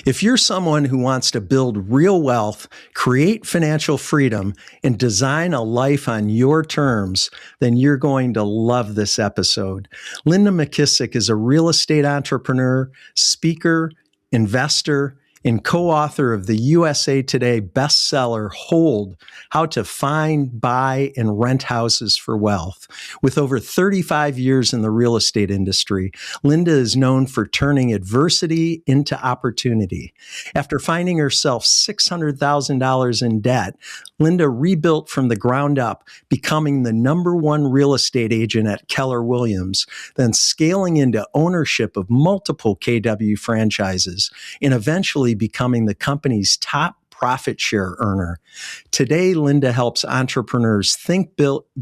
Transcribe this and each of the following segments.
If you're someone who wants to build real wealth, create financial freedom, and design a life on your terms, then you're going to love this episode. Linda McKissack is a real estate entrepreneur, speaker, investor, and co-author of the USA Today bestseller, Hold: How to Find, Buy, and Rent Houses for Wealth. With over 35 years in the real estate industry, Linda is known for turning adversity into opportunity. After finding herself $600,000 in debt, Linda rebuilt from the ground up, becoming the #1 real estate agent at Keller Williams, then scaling into ownership of multiple KW franchises, and eventually becoming the company's top profit share earner. Today, Linda helps entrepreneurs think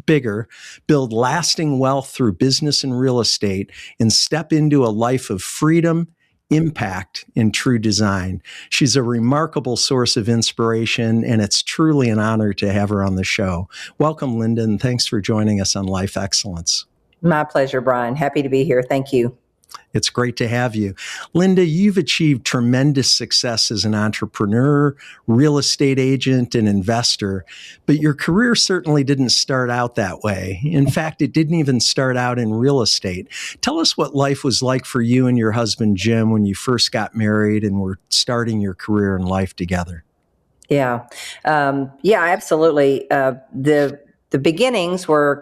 bigger, build lasting wealth through business and real estate, and step into a life of freedom, impact, and true design. She's a remarkable source of inspiration, and it's truly an honor to have her on the show. Welcome, Linda, and thanks for joining us on Life Excellence. My pleasure, Brian. Happy to be here. Thank you. It's great to have you. Linda, you've achieved tremendous success as an entrepreneur, real estate agent, and investor, but your career certainly didn't start out that way. In fact, it didn't even start out in real estate. Tell us what life was like for you and your husband, Jim, when you first got married and were starting your career and life together. Yeah, absolutely. The beginnings were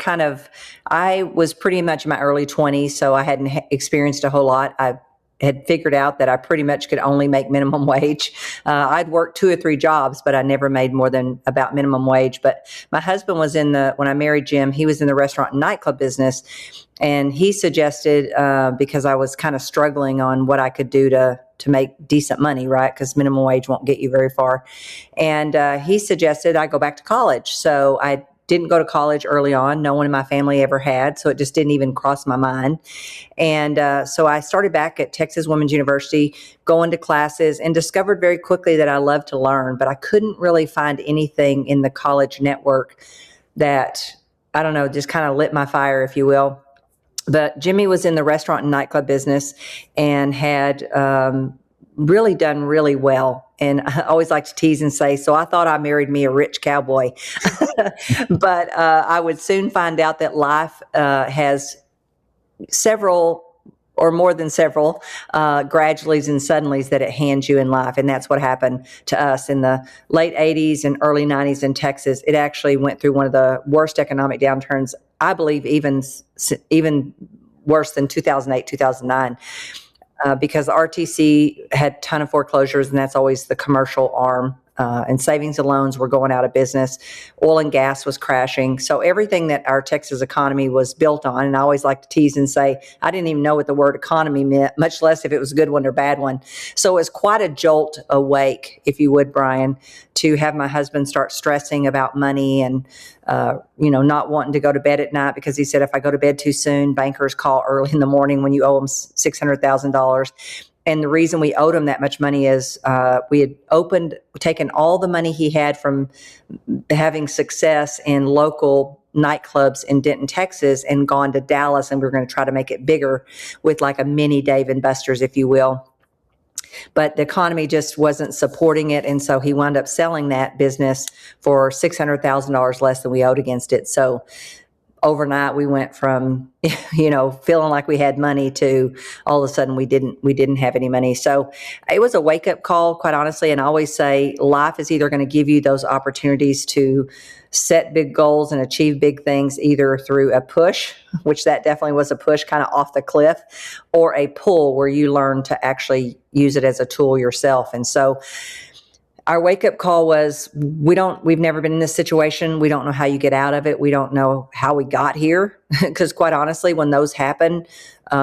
I was pretty much in my early 20s, so I hadn't experienced a whole lot. I had figured out that I pretty much could only make minimum wage. I'd worked 2 or 3 jobs, but I never made more than about minimum wage. But my husband was when I married Jim, he was in the restaurant and nightclub business. And he suggested, because I was kind of struggling on what I could do to make decent money, right? Because minimum wage won't get you very far. And he suggested I go back to college. So I didn't go to college early on. No one in my family ever had, so it just didn't even cross my mind. And so I started back at Texas Women's University, going to classes, and discovered very quickly that I loved to learn, but I couldn't really find anything in the college network that, I don't know, just kind of lit my fire, if you will. But Jimmy was in the restaurant and nightclub business and had really done really well. And I always like to tease and say, so I thought I married me a rich cowboy. But I would soon find out that life has several or more than several graduallys and suddenlies that it hands you in life. And that's what happened to us in the late 80s and early 90s in Texas. It actually went through one of the worst economic downturns, I believe, even worse than 2008, 2009. Because the RTC had a ton of foreclosures, and that's always the commercial arm. And savings and loans were going out of business. Oil and gas was crashing. So everything that our Texas economy was built on, and I always like to tease and say, I didn't even know what the word economy meant, much less if it was a good one or bad one. So it was quite a jolt awake, if you would, Brian, to have my husband start stressing about money and, not wanting to go to bed at night because he said, if I go to bed too soon, bankers call early in the morning when you owe them $600,000. And the reason we owed him that much money is we had taken all the money he had from having success in local nightclubs in Denton, Texas, and gone to Dallas, and we were going to try to make it bigger with like a mini Dave and Buster's, if you will. But the economy just wasn't supporting it, and so he wound up selling that business for $600,000 less than we owed against it. So overnight we went from, feeling like we had money to all of a sudden we didn't have any money. So it was a wake up call, quite honestly. And I always say life is either going to give you those opportunities to set big goals and achieve big things, either through a push, which that definitely was a push kind of off the cliff, or a pull where you learn to actually use it as a tool yourself. And so our wake-up call was, we've never been in this situation. We don't know how you get out of it. We don't know how we got here. Because quite honestly, when those happen,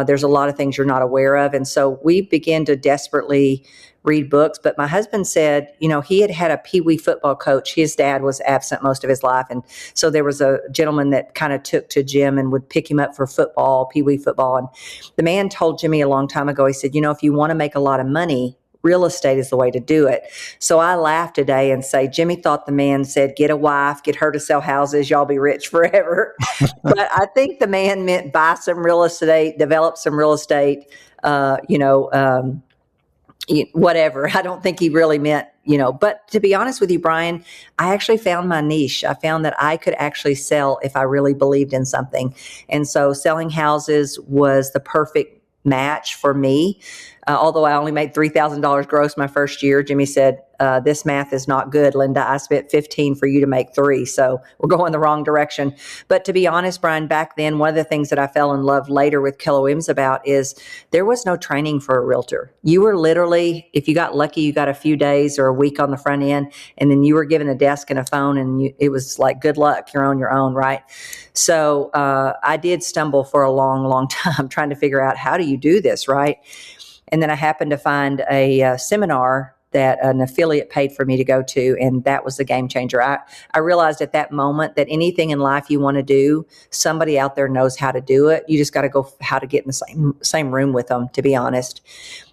there's a lot of things you're not aware of. And so we began to desperately read books. But my husband said, he had a peewee football coach. His dad was absent most of his life. And so there was a gentleman that kind of took to Jim and would pick him up for football, peewee football. And the man told Jimmy a long time ago, he said, if you want to make a lot of money, real estate is the way to do it. So I laugh today and say, Jimmy thought the man said, get a wife, get her to sell houses, y'all be rich forever. But I think the man meant buy some real estate, develop some real estate, whatever. I don't think he really meant, but to be honest with you, Brian, I actually found my niche. I found that I could actually sell if I really believed in something. And so selling houses was the perfect match for me. Although I only made $3,000 gross my first year, Jimmy said, this math is not good, Linda. I spent 15 for you to make 3. So we're going the wrong direction. But to be honest, Brian, back then, one of the things that I fell in love later with Keller Williams about is there was no training for a realtor. You were literally, if you got lucky, you got a few days or a week on the front end, and then you were given a desk and a phone, and it was like, good luck, you're on your own, right? So I did stumble for a long, long time trying to figure out, how do you do this, right? And then I happened to find a seminar that an affiliate paid for me to go to, and that was the game changer. I realized at that moment that anything in life you want to do, somebody out there knows how to do it. You just got to go how to get in the same room with them, to be honest.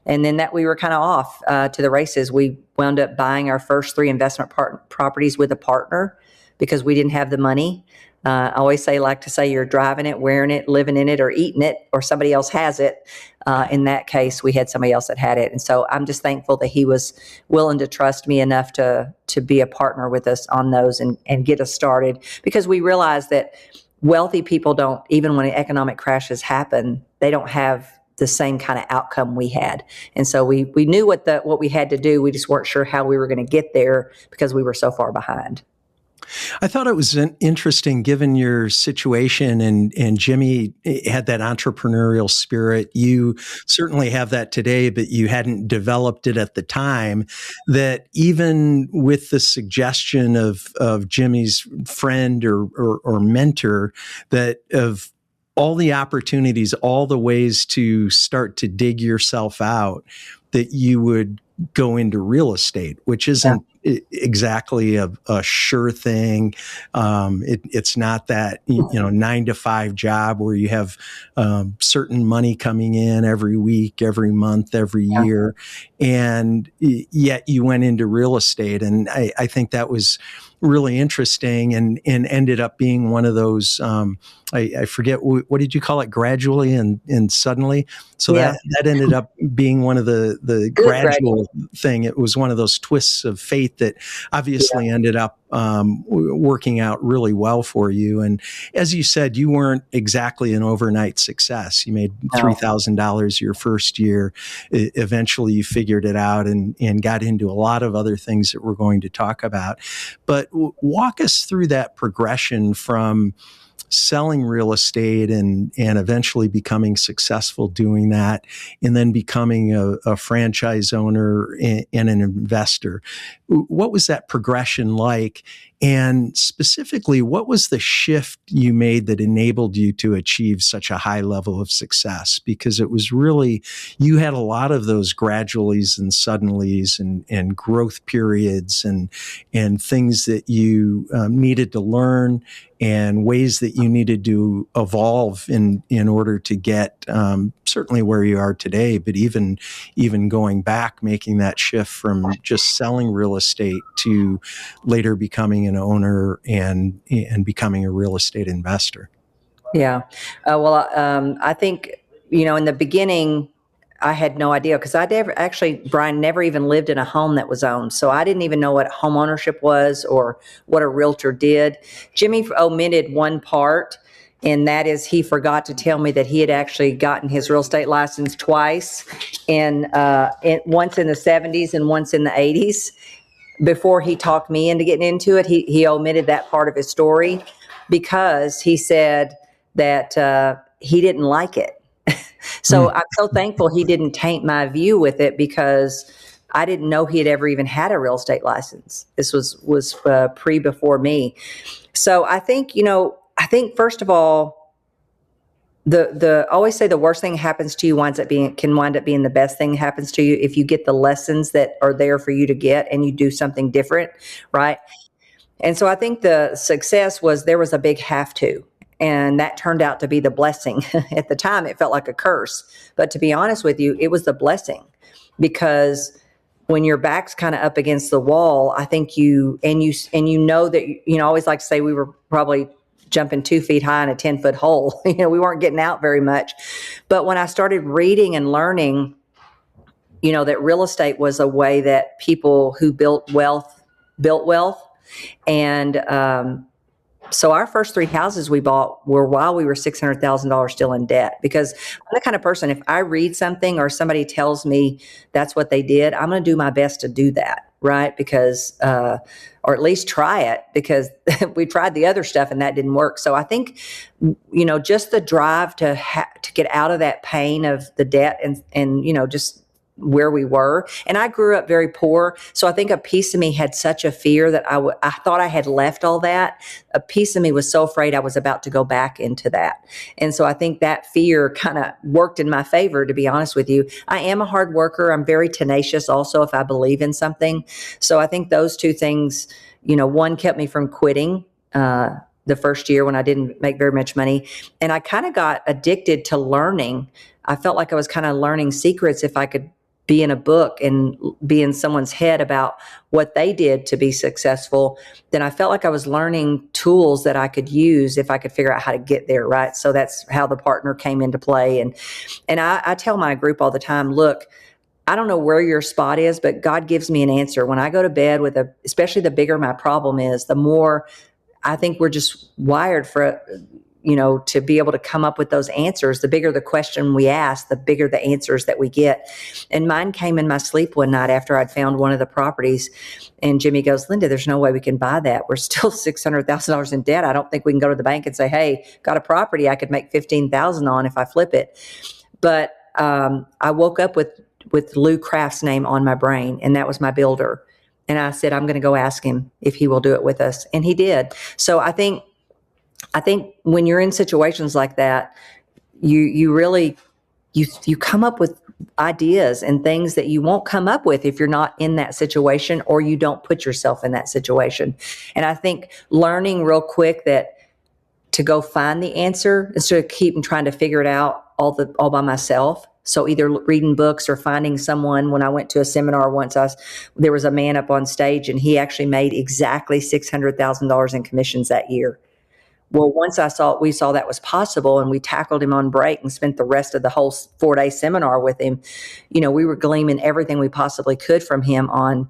And then that we were kind of off to the races. We wound up buying our first 3 investment properties with a partner because we didn't have the money. I always like to say you're driving it, wearing it, living in it, or eating it, or somebody else has it. In that case, we had somebody else that had it. And so I'm just thankful that he was willing to trust me enough to be a partner with us on those and get us started, because we realized that wealthy people don't, even when economic crashes happen, they don't have the same kind of outcome we had. And so we knew what we had to do. We just weren't sure how we were going to get there because we were so far behind. I thought it was interesting, given your situation, and Jimmy had that entrepreneurial spirit. You certainly have that today, but you hadn't developed it at the time. That even with the suggestion of Jimmy's friend or mentor, that of all the opportunities, all the ways to start to dig yourself out, that you would go into real estate, which isn't exactly a sure thing. It's not that 9 to 5 job where you have certain money coming in every week, every month, every year, and yet you went into real estate. And I think that was really interesting, and ended up being one of those. I forget what did you call it? Gradually and suddenly. So that ended up being one of the gradual thing. It was one of those twists of fate that obviously ended up working out really well for you. And as you said, you weren't exactly an overnight success. You made $3,000 your first year. Eventually you figured it out and got into a lot of other things that we're going to talk about. But walk us through that progression from selling real estate and eventually becoming successful doing that, and then becoming a franchise owner and an investor. What was that progression like? And specifically, what was the shift you made that enabled you to achieve such a high level of success? Because it was really, you had a lot of those graduallys and suddenlies and growth periods and things that you needed to learn, and ways that you needed to evolve in order to get certainly where you are today, but even going back, making that shift from just selling real estate to later becoming an owner and becoming a real estate investor. Yeah. I think, in the beginning, I had no idea, because Brian, never even lived in a home that was owned. So I didn't even know what home ownership was or what a realtor did. Jimmy omitted one part, and that is he forgot to tell me that he had actually gotten his real estate license twice, and once in the 70s and once in the 80s. Before he talked me into getting into it, he omitted that part of his story because he said that he didn't like it. So I'm so thankful he didn't taint my view with it, because I didn't know he had ever even had a real estate license. This was before me. So I think, first of all, the always say the worst thing happens to you can wind up being the best thing happens to you if you get the lessons that are there for you to get and you do something different, right? And so I think the success was there was a big have to. And that turned out to be the blessing. At the time, it felt like a curse. But to be honest with you, it was the blessing, because when your back's kind of up against the wall, I think you know that, I always like to say we were probably jumping 2 feet high in a 10-foot hole. We weren't getting out very much. But when I started reading and learning, that real estate was a way that people who built wealth. And so our first 3 houses we bought were while we were $600,000 still in debt, because I'm the kind of person, if I read something or somebody tells me that's what they did, I'm going to do my best to do that, right? Because, or at least try it, because we tried the other stuff and that didn't work. So I think, just the drive to get out of that pain of the debt and just where we were. And I grew up very poor. So I think a piece of me had such a fear that I thought I had left all that. A piece of me was so afraid I was about to go back into that. And so I think that fear kind of worked in my favor, to be honest with you. I am a hard worker. I'm very tenacious also if I believe in something. So I think those two things, one kept me from quitting, the first year when I didn't make very much money. And I kind of got addicted to learning. I felt like I was kind of learning secrets. If I could be in a book and be in someone's head about what they did to be successful, then I felt like I was learning tools that I could use if I could figure out how to get there, right? So that's how the partner came into play. And I tell my group all the time, look, I don't know where your spot is, but God gives me an answer. When I go to bed especially the bigger my problem is, the more I think we're just wired for to be able to come up with those answers. The bigger the question we ask, the bigger the answers that we get. And mine came in my sleep one night after I'd found one of the properties. And Jimmy goes, Linda, there's no way we can buy that. We're still $600,000 in debt. I don't think we can go to the bank and say, hey, got a property I could make $15,000 on if I flip it. But I woke up with Lou Craft's name on my brain, and that was my builder. And I said, I'm going to go ask him if he will do it with us. And he did. So I think when you're in situations like that, you really come up with ideas and things that you won't come up with if you're not in that situation or you don't put yourself in that situation. And I think learning real quick that to go find the answer instead of keeping trying to figure it out all by myself. So either reading books or finding someone. When I went to a seminar once, there was a man up on stage and he actually made exactly $600,000 in commissions that year. Well, once we saw that was possible, and we tackled him on break and spent the rest of the whole 4-day seminar with him. We were gleaming everything we possibly could from him on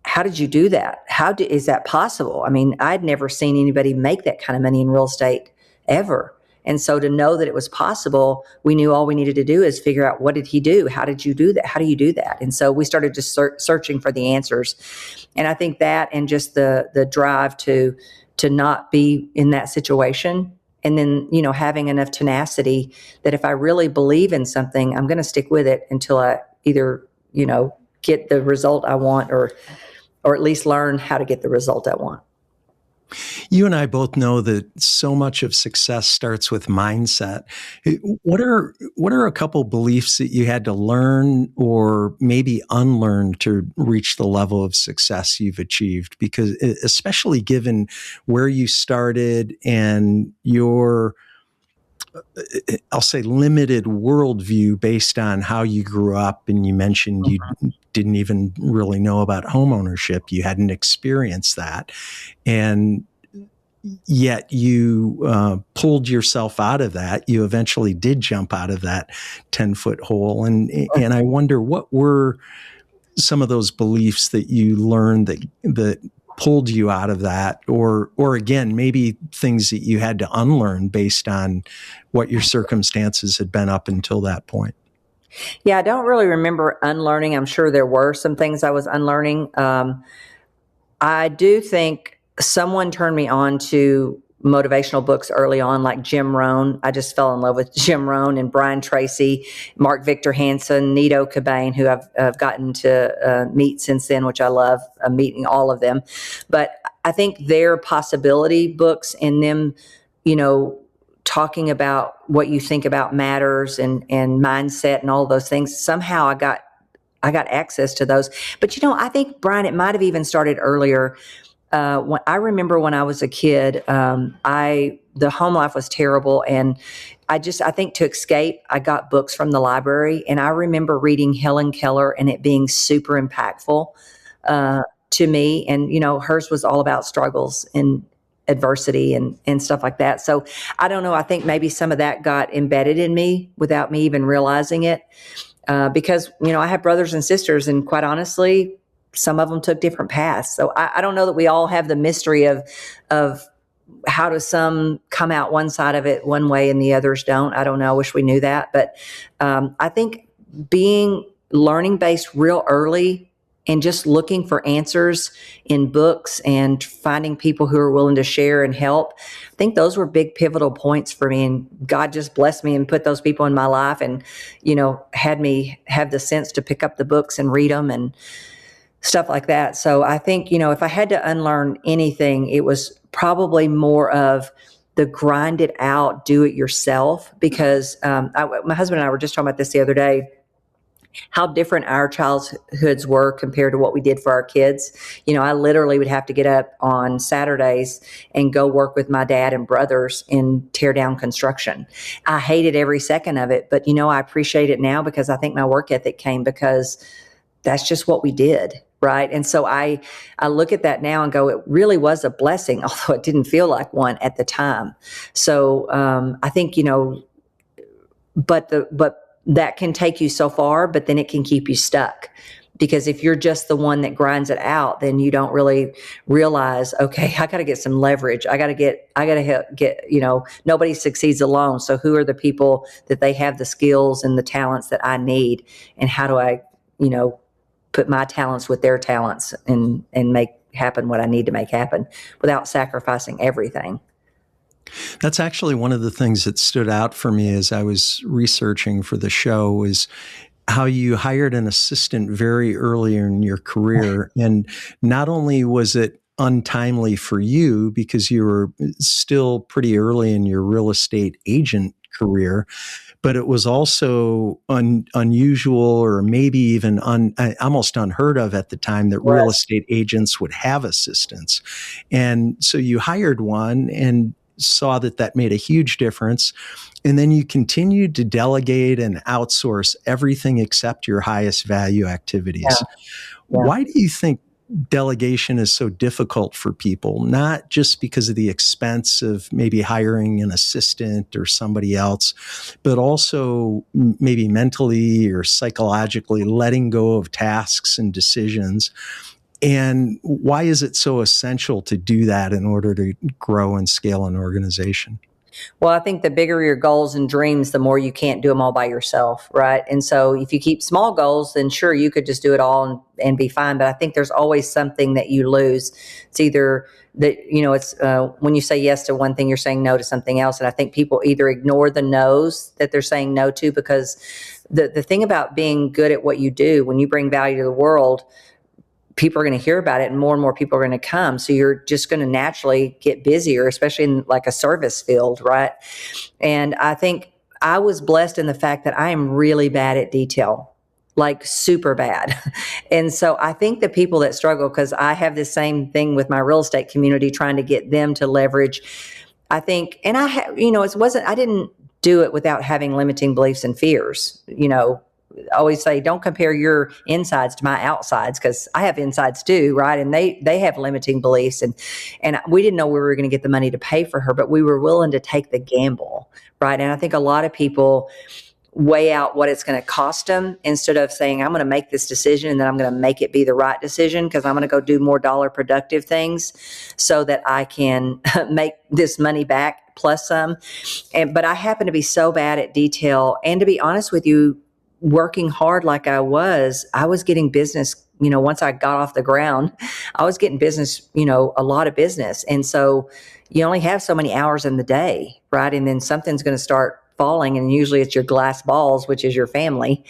how did you do that? Is that possible? I mean, I'd never seen anybody make that kind of money in real estate ever. And so to know that it was possible, we knew all we needed to do is figure out, what did he do? How did you do that? How do you do that? And so we started just searching for the answers. And I think that, and just the drive to not be in that situation. And then, having enough tenacity that if I really believe in something, I'm going to stick with it until I either, get the result I want or at least learn how to get the result I want. You and I both know that so much of success starts with mindset. What are a couple beliefs that you had to learn or maybe unlearn to reach the level of success you've achieved? Because especially given where you started and your, I'll say, limited worldview based on how you grew up, and you mentioned you didn't even really know about home ownership. You hadn't experienced that. And yet you pulled yourself out of that. You eventually did jump out of that 10-foot hole. And I wonder, what were some of those beliefs that you learned that pulled you out of that, or again, maybe things that you had to unlearn based on what your circumstances had been up until that point? Yeah, I don't really remember unlearning. I'm sure there were some things I was unlearning. I do think someone turned me on to motivational books early on, like Jim Rohn. I just fell in love with Jim Rohn and Brian Tracy, Mark Victor Hansen, Nito Cobain, who I've gotten to meet since then, which I love meeting all of them. But I think their possibility books and them, talking about what you think about matters and mindset and all those things, somehow I got access to those. But, I think, Brian, it might have even started earlier. When I remember when I was a kid, the home life was terrible. And I think to escape, I got books from the library. And I remember reading Helen Keller and it being super impactful to me. And, hers was all about struggles and adversity and stuff like that. So I don't know. I think maybe some of that got embedded in me without me even realizing it. because, I have brothers and sisters, and quite honestly, some of them took different paths. So I don't know that we all have the mystery of how do some come out one side of it one way and the others don't. I don't know. I wish we knew that. But I think being learning based real early and just looking for answers in books and finding people who are willing to share and help, I think those were big pivotal points for me. And God just blessed me and put those people in my life and, had me have the sense to pick up the books and read them and stuff like that. So I think, if I had to unlearn anything, it was probably more of the grind it out, do it yourself. Because my husband and I were just talking about this the other day, how different our childhoods were compared to what we did for our kids. I literally would have to get up on Saturdays and go work with my dad and brothers in tear down construction. I hated every second of it, but I appreciate it now because I think my work ethic came because that's just what we did. Right. And so I look at that now and go, it really was a blessing, although it didn't feel like one at the time. So I think, but that can take you so far, but then it can keep you stuck. Because if you're just the one that grinds it out, then you don't really realize, okay, I got to get some leverage. I got to get, nobody succeeds alone. So who are the people that they have the skills and the talents that I need? And how do I, put my talents with their talents and make happen what I need to make happen without sacrificing everything. That's actually one of the things that stood out for me as I was researching for the show is how you hired an assistant very early in your career. And not only was it untimely for you because you were still pretty early in your real estate agent career, but it was also unusual or maybe even almost unheard of at the time that real estate agents would have assistants. And so you hired one and saw that made a huge difference. And then you continued to delegate and outsource everything except your highest value activities. Yeah. Why do you think delegation is so difficult for people? Not just because of the expense of maybe hiring an assistant or somebody else, but also maybe mentally or psychologically letting go of tasks and decisions. And why is it so essential to do that in order to grow and scale an organization? Well, I think the bigger your goals and dreams, the more you can't do them all by yourself, right? And so if you keep small goals, then sure, you could just do it all and be fine. But I think there's always something that you lose. It's either that, it's when you say yes to one thing, you're saying no to something else. And I think people either ignore the no's that they're saying no to, because the thing about being good at what you do, when you bring value to the world, people are going to hear about it and more people are going to come. So you're just going to naturally get busier, especially in like a service field, right? And I think I was blessed in the fact that I am really bad at detail, like super bad. And so I think the people that struggle, because I have this same thing with my real estate community, trying to get them to leverage, I think, and I didn't do it without having limiting beliefs and fears, I always say, don't compare your insides to my outsides, because I have insides too, right? And they have limiting beliefs, and we didn't know we were going to get the money to pay for her, but we were willing to take the gamble, right? And I think a lot of people weigh out what it's going to cost them instead of saying, I'm going to make this decision and then I'm going to make it be the right decision because I'm going to go do more dollar productive things so that I can make this money back plus some. But I happen to be so bad at detail, and to be honest with you, working hard like I was getting business, once I got off the ground, I was getting business, a lot of business. And so you only have so many hours in the day, right? And then something's going to start falling, and usually it's your glass balls, which is your family.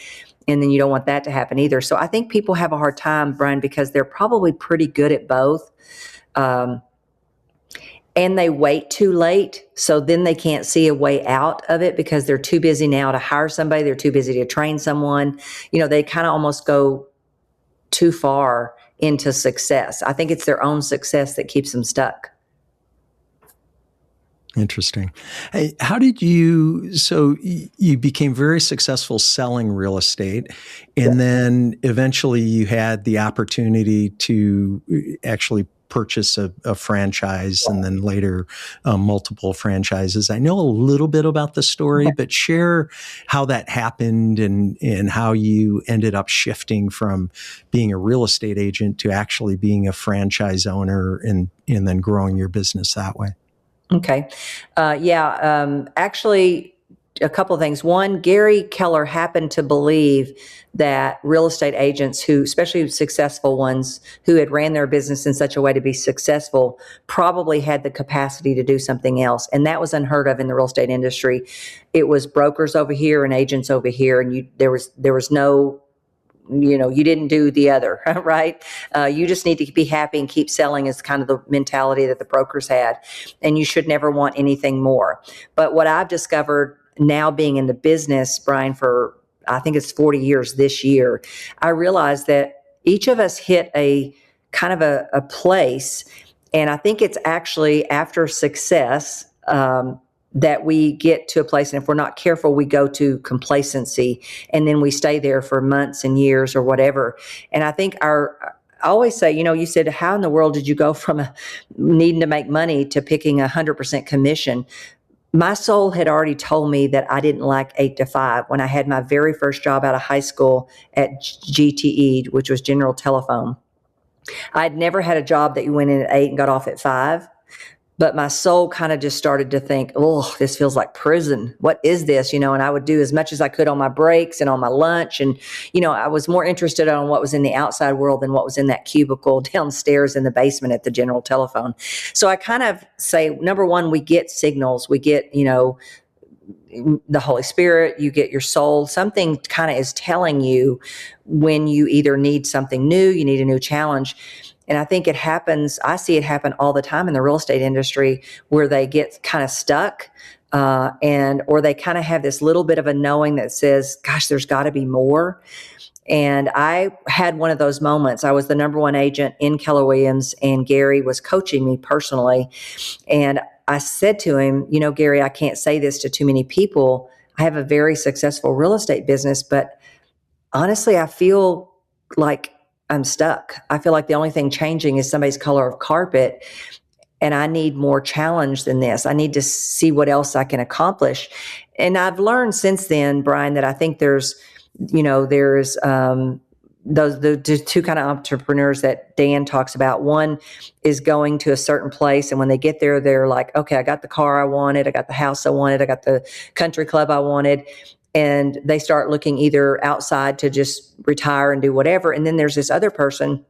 And then you don't want that to happen either. So I think people have a hard time, Brian, because they're probably pretty good at both. And they wait too late. So then they can't see a way out of it because they're too busy now to hire somebody. They're too busy to train someone. They kind of almost go too far into success. I think it's their own success that keeps them stuck. Interesting. Hey, so you became very successful selling real estate, and then eventually you had the opportunity to actually purchase a franchise and then later multiple franchises. I know a little bit about the story, but share how that happened and how you ended up shifting from being a real estate agent to actually being a franchise owner and then growing your business that way. Okay. Actually, a couple of things. One, Gary Keller happened to believe that real estate agents who, especially successful ones who had ran their business in such a way to be successful, probably had the capacity to do something else. And that was unheard of in the real estate industry. It was brokers over here and agents over here. And there was no, you didn't do the other, right? You just need to be happy and keep selling is kind of the mentality that the brokers had. And you should never want anything more. But what I've discovered now being in the business, Brian, for I think it's 40 years this year, I realized that each of us hit a kind of a place. And I think it's actually after success, that we get to a place, and if we're not careful, we go to complacency, and then we stay there for months and years or whatever. And I think I always say, you said, how in the world did you go from needing to make money to picking 100% commission? My soul had already told me that I didn't like 8 to 5. When I had my very first job out of high school at GTE, which was General Telephone, I'd never had a job that you went in at 8 and got off at 5. But my soul kind of just started to think, oh, this feels like prison. What is this? And I would do as much as I could on my breaks and on my lunch. And, I was more interested on what was in the outside world than what was in that cubicle downstairs in the basement at the General Telephone. So I kind of say, number one, we get signals. We get, the Holy Spirit, you get your soul. Something kind of is telling you when you either need something new, you need a new challenge. And I think I see it happen all the time in the real estate industry where they get kind of stuck or they kind of have this little bit of a knowing that says, gosh, there's got to be more. And I had one of those moments. I was the number one agent in Keller Williams, and Gary was coaching me personally. And I said to him, Gary, I can't say this to too many people. I have a very successful real estate business, but honestly, I feel like I'm stuck. I feel like the only thing changing is somebody's color of carpet, and I need more challenge than this. I need to see what else I can accomplish. And I've learned since then, Brian, that I think there's the two kind of entrepreneurs that Dan talks about. One is going to a certain place, and when they get there, they're like, okay, I got the car I wanted, I got the house I wanted, I got the country club I wanted. And they start looking either outside to just retire and do whatever. And then there's this other person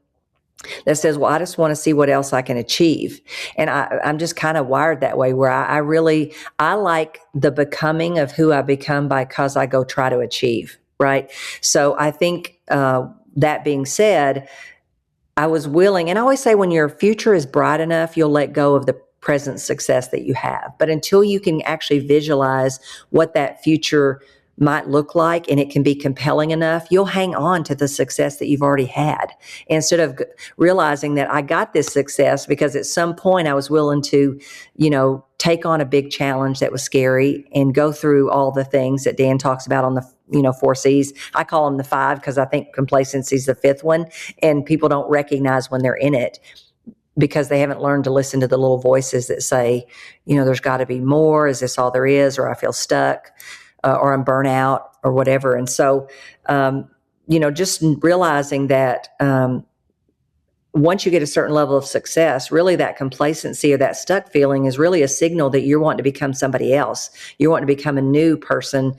that says, well, I just want to see what else I can achieve. And I'm just kind of wired that way, where I like the becoming of who I become because I go try to achieve, right? So I think that being said, I was willing, and I always say when your future is bright enough, you'll let go of the present success that you have. But until you can actually visualize what that future might look like, and it can be compelling enough, you'll hang on to the success that you've already had instead of realizing that I got this success because at some point I was willing to, take on a big challenge that was scary and go through all the things that Dan talks about on the 4 C's. I call them the 5 because I think complacency is the 5th one, and people don't recognize when they're in it because they haven't learned to listen to the little voices that say, there's got to be more. Is this all there is? Or I feel stuck. Or I'm burnt out or whatever. And so, just realizing that once you get a certain level of success, really that complacency or that stuck feeling is really a signal that you're wanting to become somebody else. You're wanting to become a new person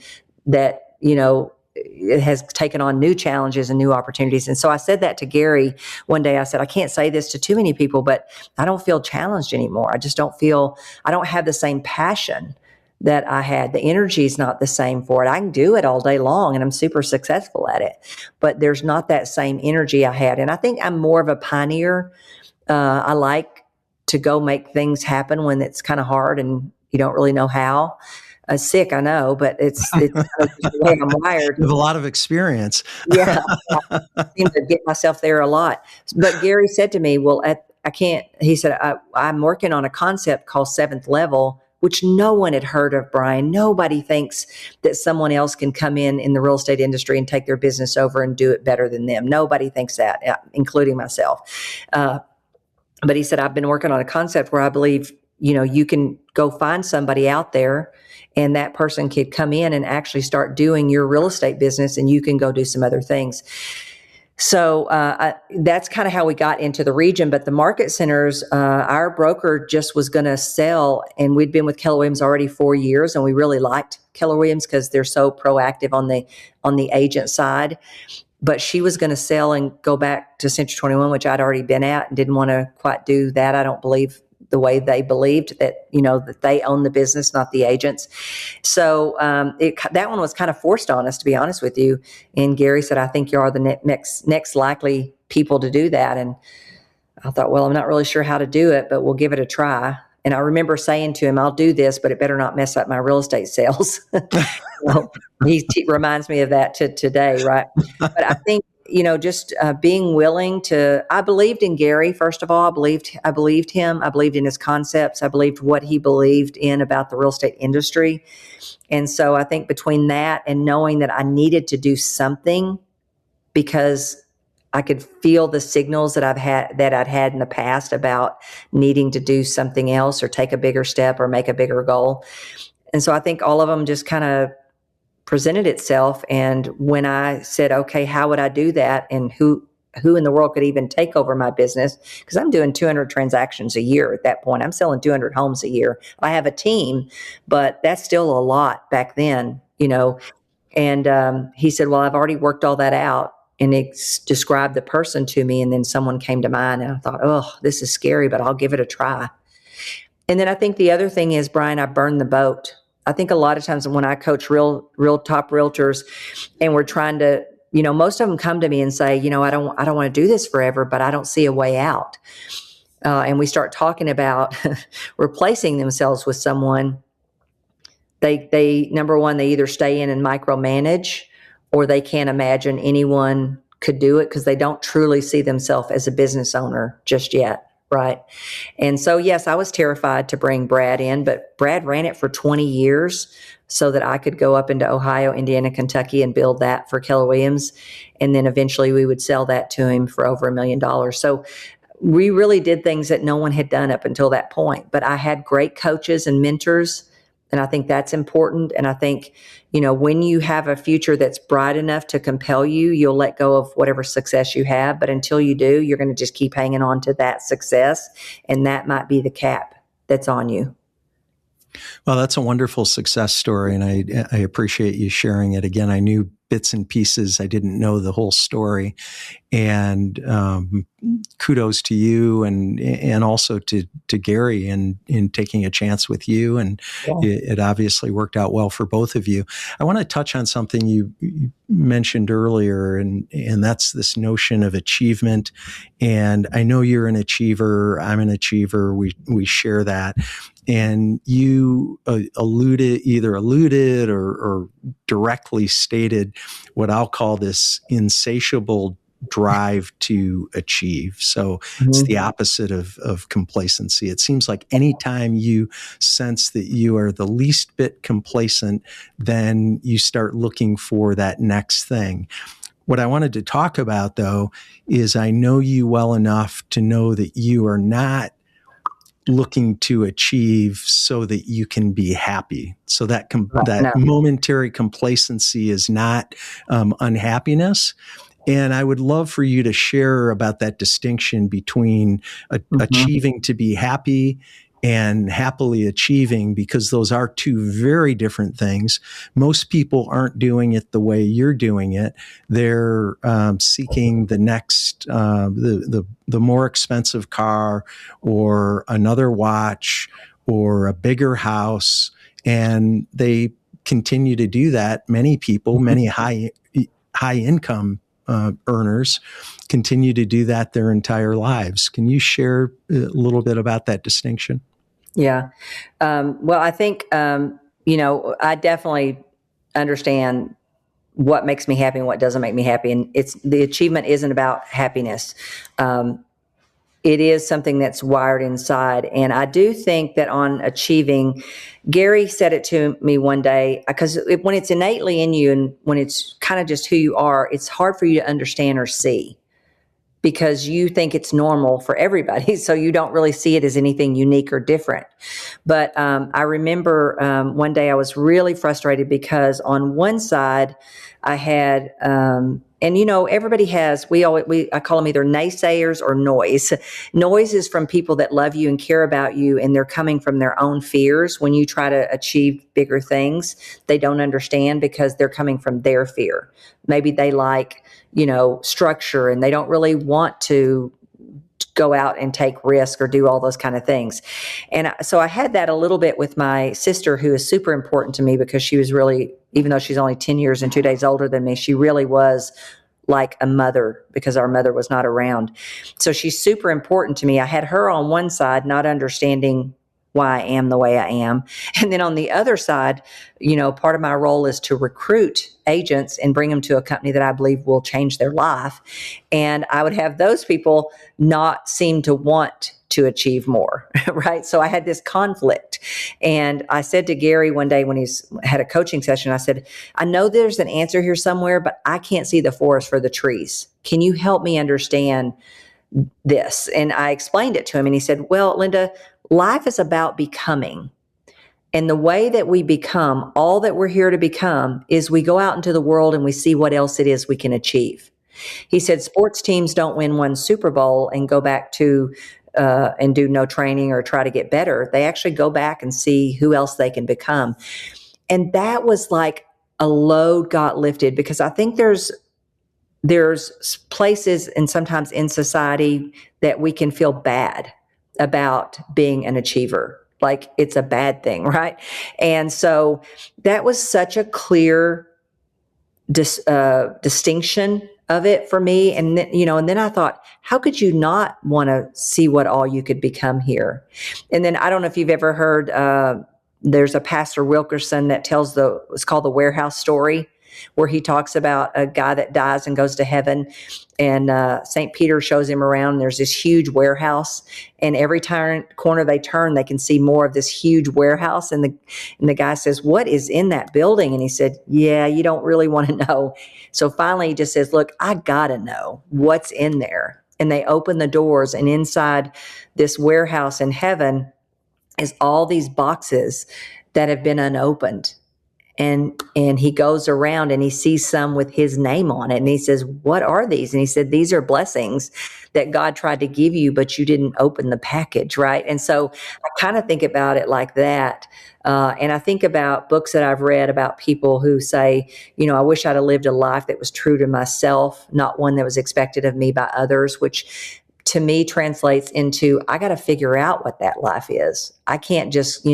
that, it has taken on new challenges and new opportunities. And so I said that to Gary one day. I said, I can't say this to too many people, but I don't feel challenged anymore. I don't have the same passion that I had. The energy is not the same for it. I can do it all day long and I'm super successful at it, but there's not that same energy I had. And I think I'm more of a pioneer. I like to go make things happen when it's kind of hard and you don't really know how. Sick, I know, but it's kind of just the way I'm wired. You have a lot of experience. Yeah, I seem to get myself there a lot. But Gary said to me, well, he said, I'm working on a concept called 7th level, which no one had heard of, Brian. Nobody thinks that someone else can come in the real estate industry and take their business over and do it better than them. Nobody thinks that, including myself. But he said, I've been working on a concept where I believe, you can go find somebody out there and that person could come in and actually start doing your real estate business and you can go do some other things. So that's kind of how we got into the region. But the market centers, our broker just was going to sell, and we'd been with Keller Williams already 4 years, and we really liked Keller Williams because they're so proactive on the agent side. But she was going to sell and go back to Century 21, which I'd already been at, and didn't want to quite do that. I don't believe the way they believed that, that they own the business, not the agents. So that one was kind of forced on us, to be honest with you. And Gary said, I think you are the next likely people to do that. And I thought, well, I'm not really sure how to do it, but we'll give it a try. And I remember saying to him, I'll do this, but it better not mess up my real estate sales. Well, he reminds me of that to today, right? But I think, just being willing to, I believed in Gary, first of all. I believed him. I believed in his concepts. I believed what he believed in about the real estate industry. And so I think between that and knowing that I needed to do something because I could feel the signals that I'd had in the past about needing to do something else or take a bigger step or make a bigger goal. And so I think all of them just kind of presented itself. And when I said, okay, how would I do that? And who in the world could even take over my business? Because I'm doing 200 transactions a year at that point. I'm selling 200 homes a year. I have a team, but that's still a lot back then, And he said, well, I've already worked all that out. And it described the person to me. And then someone came to mind and I thought, oh, this is scary, but I'll give it a try. And then I think the other thing is, Brian, I burned the boat. I think a lot of times when I coach real top realtors and we're trying to, most of them come to me and say, I don't want to do this forever, but I don't see a way out. And we start talking about replacing themselves with someone. They number one, they either stay in and micromanage, or they can't imagine anyone could do it because they don't truly see themselves as a business owner just yet. Right. And so, yes, I was terrified to bring Brad in, but Brad ran it for 20 years so that I could go up into Ohio, Indiana, Kentucky and build that for Keller Williams. And then eventually we would sell that to him for over $1 million. So we really did things that no one had done up until that point. But I had great coaches and mentors. And I think that's important. And I think, when you have a future that's bright enough to compel you, you'll let go of whatever success you have. But until you do, you're going to just keep hanging on to that success. And that might be the cap that's on you. Well, that's a wonderful success story. And I appreciate you sharing it. Again, I knew bits and pieces. I didn't know the whole story. And kudos to you and also to Gary in taking a chance with you. And it obviously worked out well for both of you. I want to touch on something you mentioned earlier, and that's this notion of achievement. And I know you're an achiever. I'm an achiever. We share that. And you alluded or directly stated what I'll call this insatiable drive to achieve. So it's the opposite of complacency. It seems like anytime you sense that you are the least bit complacent, then you start looking for that next thing. What I wanted to talk about, though, is I know you well enough to know that you are not looking to achieve so that you can be happy. So that momentary complacency is not unhappiness. And I would love for you to share about that distinction between achieving to be happy and happily achieving, because those are two very different things. Most people aren't doing it the way you're doing it. They're seeking the next, the more expensive car or another watch or a bigger house. And they continue to do that. Many people, many high income earners continue to do that their entire lives. Can you share a little bit about that distinction? Yeah. Well, I think, I definitely understand what makes me happy and what doesn't make me happy. And the achievement isn't about happiness. It is something that's wired inside. And I do think that on achieving, Gary said it to me one day, because when it's innately in you and when it's kind of just who you are, it's hard for you to understand or see. because you think it's normal for everybody. So you don't really see it as anything unique or different. But I remember one day I was really frustrated because on one side I had, and everybody has, I call them either naysayers or noise. Noise is from people that love you and care about you, and they're coming from their own fears. When you try to achieve bigger things, they don't understand because they're coming from their fear. Maybe they like, structure, and they don't really want to go out and take risk or do all those kind of things. And so I had that a little bit with my sister, who is super important to me because she was really, even though she's only 10 years and 2 days older than me, she really was like a mother because our mother was not around. So she's super important to me. I had her on one side, not understanding why I am the way I am. And then on the other side, part of my role is to recruit agents and bring them to a company that I believe will change their life. And I would have those people not seem to want to achieve more, right? So I had this conflict. And I said to Gary one day when he's had a coaching session, I said, I know there's an answer here somewhere, but I can't see the forest for the trees. Can you help me understand this? And I explained it to him, and he said, well, Linda, life is about becoming. And the way that we become, all that we're here to become, is we go out into the world and we see what else it is we can achieve. He said, sports teams don't win one Super Bowl and go back to and do no training or try to get better. They actually go back and see who else they can become. And that was like a load got lifted, because I think there's places and sometimes in society that we can feel bad about being an achiever, like it's a bad thing, right? And so that was such a clear distinction of it for me. And then, and then I thought, how could you not want to see what all you could become here? And then I don't know if you've ever heard, there's a Pastor Wilkerson that tells it's called the Warehouse Story, where he talks about a guy that dies and goes to heaven, and St. Peter shows him around. There's this huge warehouse, and every corner they turn, they can see more of this huge warehouse. And the guy says, what is in that building? And he said, yeah, you don't really want to know. So finally he just says, look, I gotta know what's in there. And they open the doors, and inside this warehouse in heaven is all these boxes that have been unopened. And he goes around and he sees some with his name on it. And he says, what are these? And he said, these are blessings that God tried to give you, but you didn't open the package, right? And so I kind of think about it like that. And I think about books that I've read about people who say, I wish I'd have lived a life that was true to myself, not one that was expected of me by others, which to me translates into, I got to figure out what that life is. I can't just,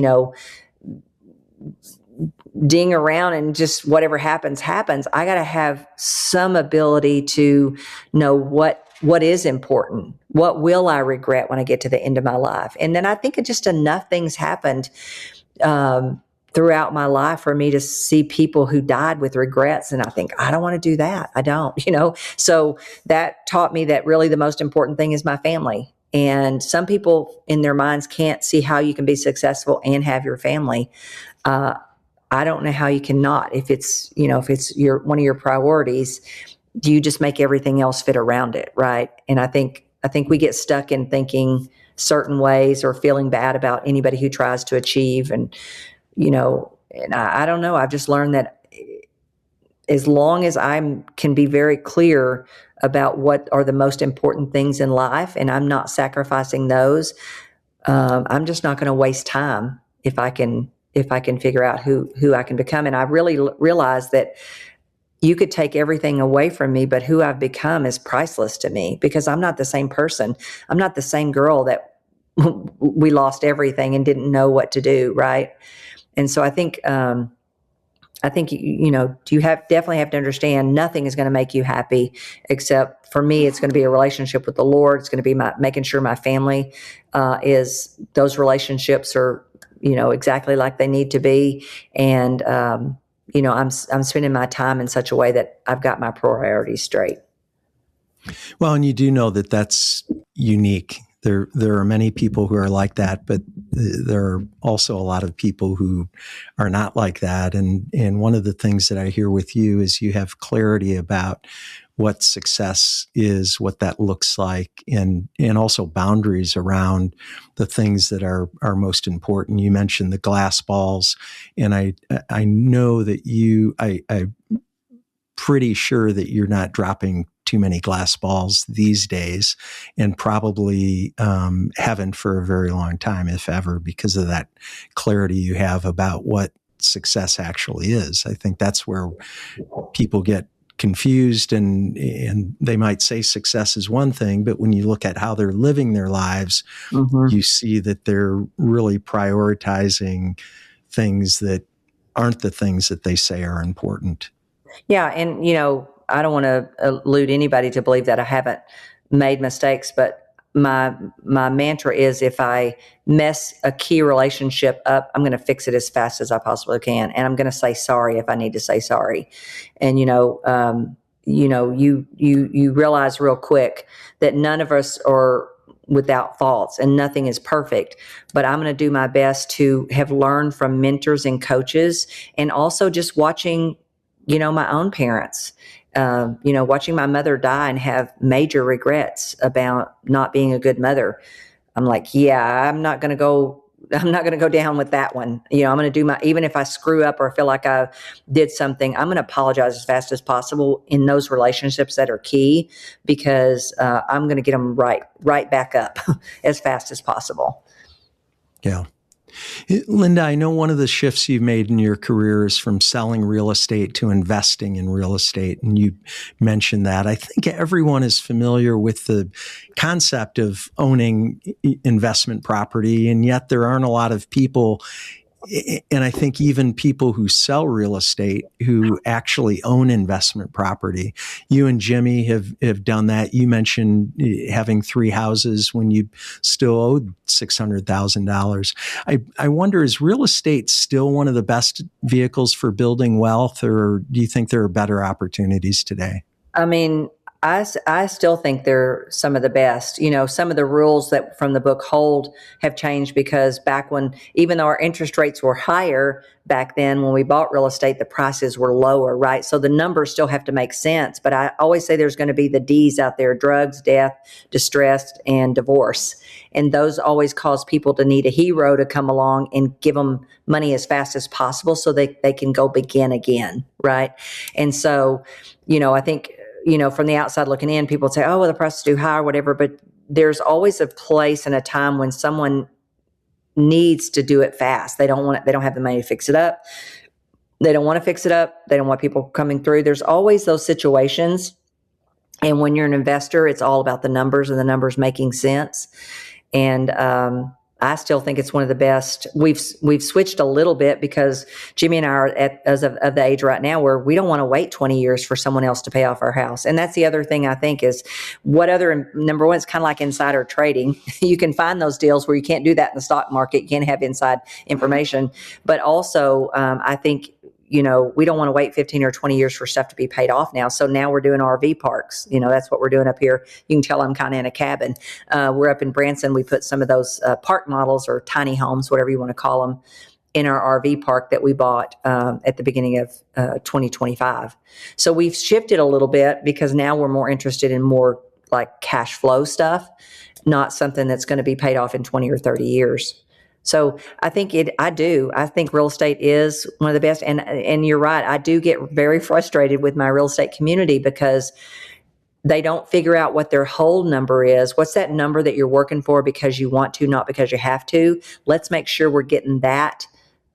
ding around and just whatever happens. I got to have some ability to know what is important. What will I regret when I get to the end of my life? And then I think just enough things happened throughout my life for me to see people who died with regrets. And I think, I don't want to do that. I don't, So that taught me that really the most important thing is my family. And some people in their minds can't see how you can be successful and have your family. I don't know how you cannot. If it's one of your priorities, do you just make everything else fit around it, right? And I think we get stuck in thinking certain ways or feeling bad about anybody who tries to achieve. And I don't know. I've just learned that as long as I can be very clear about what are the most important things in life, and I'm not sacrificing those, I'm just not going to waste time if I can figure out who I can become. And I really realized that you could take everything away from me, but who I've become is priceless to me, because I'm not the same person. I'm not the same girl that we lost everything and didn't know what to do, right? And so I think you definitely have to understand nothing is going to make you happy, except for me, it's going to be a relationship with the Lord. It's going to be making sure my family those relationships are exactly like they need to be. And, I'm spending my time in such a way that I've got my priorities straight. Well, and you do know that that's unique. There are many people who are like that, but there are also a lot of people who are not like that. And one of the things that I hear with you is you have clarity about what success is, what that looks like, and also boundaries around the things that are most important. You mentioned the glass balls, and I know that I'm pretty sure that you're not dropping too many glass balls these days, and probably haven't for a very long time, if ever, because of that clarity you have about what success actually is. I think that's where people get confused, and they might say success is one thing, but when you look at how they're living their lives, you see that they're really prioritizing things that aren't the things that they say are important. Yeah. And, I don't want to elude anybody to believe that I haven't made mistakes, but my mantra is if I mess a key relationship up, I'm going to fix it as fast as I possibly can. And I'm going to say sorry if I need to say sorry. And, you realize real quick that none of us are without faults and nothing is perfect, but I'm going to do my best to have learned from mentors and coaches, and also just watching, my own parents, watching my mother die and have major regrets about not being a good mother. I'm like, yeah, I'm not going to go down with that one. I'm going to do even if I screw up or feel like I did something, I'm going to apologize as fast as possible in those relationships that are key, because I'm going to get them right back up as fast as possible. Yeah. Linda, I know one of the shifts you've made in your career is from selling real estate to investing in real estate. And you mentioned that. I think everyone is familiar with the concept of owning investment property, and yet there aren't a lot of people, and I think even people who sell real estate, who actually own investment property. You and Jimmy have done that. You mentioned having 3 houses when you still owed $600,000. I wonder, is real estate still one of the best vehicles for building wealth, or do you think there are better opportunities today? I mean, I still think they're some of the best. Some of the rules that from the book Hold have changed, because back when, even though our interest rates were higher back then, when we bought real estate, the prices were lower, right? So the numbers still have to make sense. But I always say there's going to be the D's out there: drugs, death, distress, and divorce. And those always cause people to need a hero to come along and give them money as fast as possible so they can go begin again, right? And so, I think, from the outside looking in, people say, oh, well, the price is too high or whatever. But there's always a place and a time when someone needs to do it fast. They don't have the money to fix it up. They don't want to fix it up. They don't want people coming through. There's always those situations. And when you're an investor, it's all about the numbers and the numbers making sense. And, I still think it's one of the best. We've switched a little bit because Jimmy and I are as of the age right now where we don't want to wait 20 years for someone else to pay off our house. And that's the other thing I think is number one, it's kind of like insider trading. You can find those deals where you can't do that in the stock market. You can't have inside information. But also, I think, we don't want to wait 15 or 20 years for stuff to be paid off now. So now we're doing RV parks. That's what we're doing up here. You can tell I'm kind of in a cabin. We're up in Branson. We put some of those park models, or tiny homes, whatever you want to call them, in our RV park that we bought at the beginning of 2025. So we've shifted a little bit because now we're more interested in more like cash flow stuff, not something that's going to be paid off in 20 or 30 years. So I think I think real estate is one of the best. And you're right. I do get very frustrated with my real estate community because they don't figure out what their hold number is. What's that number that you're working for because you want to, not because you have to? Let's make sure we're getting that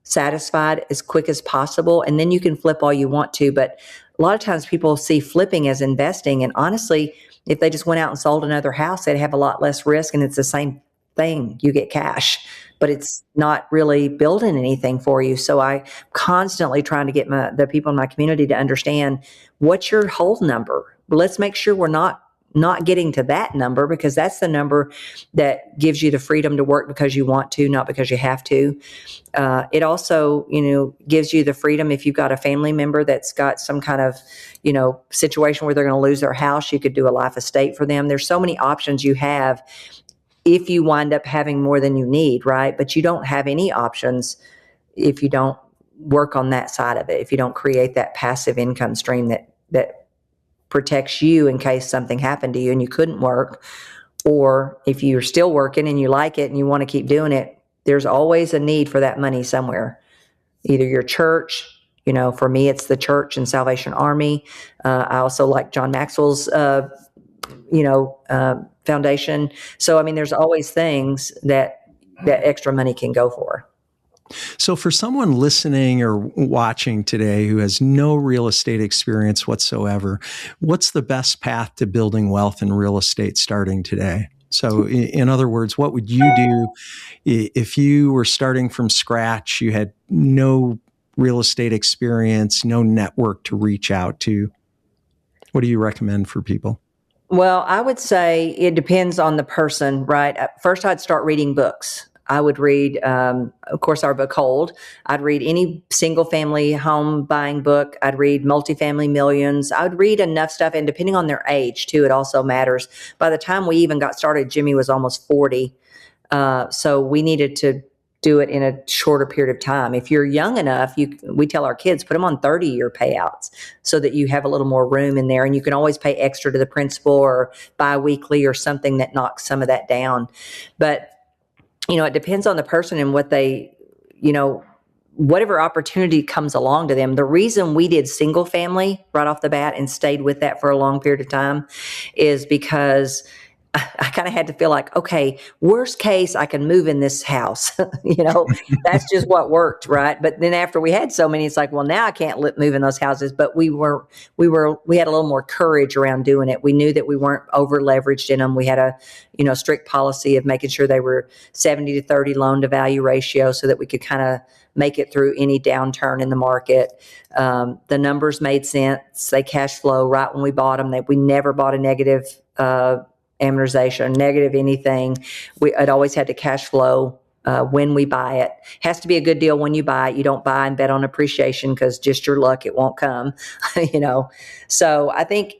satisfied as quick as possible. And then you can flip all you want to. But a lot of times people see flipping as investing. And honestly, if they just went out and sold another house, they'd have a lot less risk. And it's the same thing. You get cash, but it's not really building anything for you. So I constantly trying to get the people in my community to understand, what's your hold number? Let's make sure we're not getting to that number, because that's the number that gives you the freedom to work because you want to, not because you have to. It also, gives you the freedom if you've got a family member that's got some kind of, situation where they're going to lose their house. You could do a life estate for them. There's so many options you have if you wind up having more than you need, right? But you don't have any options if you don't work on that side of it, if you don't create that passive income stream that protects you in case something happened to you and you couldn't work. Or if you're still working and you like it and you want to keep doing it, there's always a need for that money somewhere. Either your church, for me, it's the church and Salvation Army. I also like John Maxwell's, foundation. So, I mean, there's always things that extra money can go for. So for someone listening or watching today who has no real estate experience whatsoever, what's the best path to building wealth in real estate starting today? So in other words, what would you do if you were starting from scratch, you had no real estate experience, no network to reach out to? What do you recommend for people? Well, I would say it depends on the person, right? First, I'd start reading books. I would read, of course, our book Hold. I'd read any single family home buying book. I'd read Multifamily Millions. I would read enough stuff, and depending on their age too, it also matters. By the time we even got started, Jimmy was almost 40. So we needed to do it in a shorter period of time. If you're young enough, we tell our kids, put them on 30-year payouts so that you have a little more room in there, and you can always pay extra to the principal or biweekly or something that knocks some of that down. But it depends on the person and what they, whatever opportunity comes along to them. The reason we did single family right off the bat and stayed with that for a long period of time is because I kind of had to feel like, okay, worst case, I can move in this house. That's just what worked, right? But then after we had so many, it's like, well, now I can't move in those houses. But we had a little more courage around doing it. We knew that we weren't over leveraged in them. We had a, strict policy of making sure they were 70 to 30 loan to value ratio so that we could kind of make it through any downturn in the market. The numbers made sense. They cash flow right when we bought them. We never bought a negative amortization, negative anything. It always had to cash flow when we buy it. Has to be a good deal when you buy it. You don't buy and bet on appreciation because just your luck, it won't come, So I think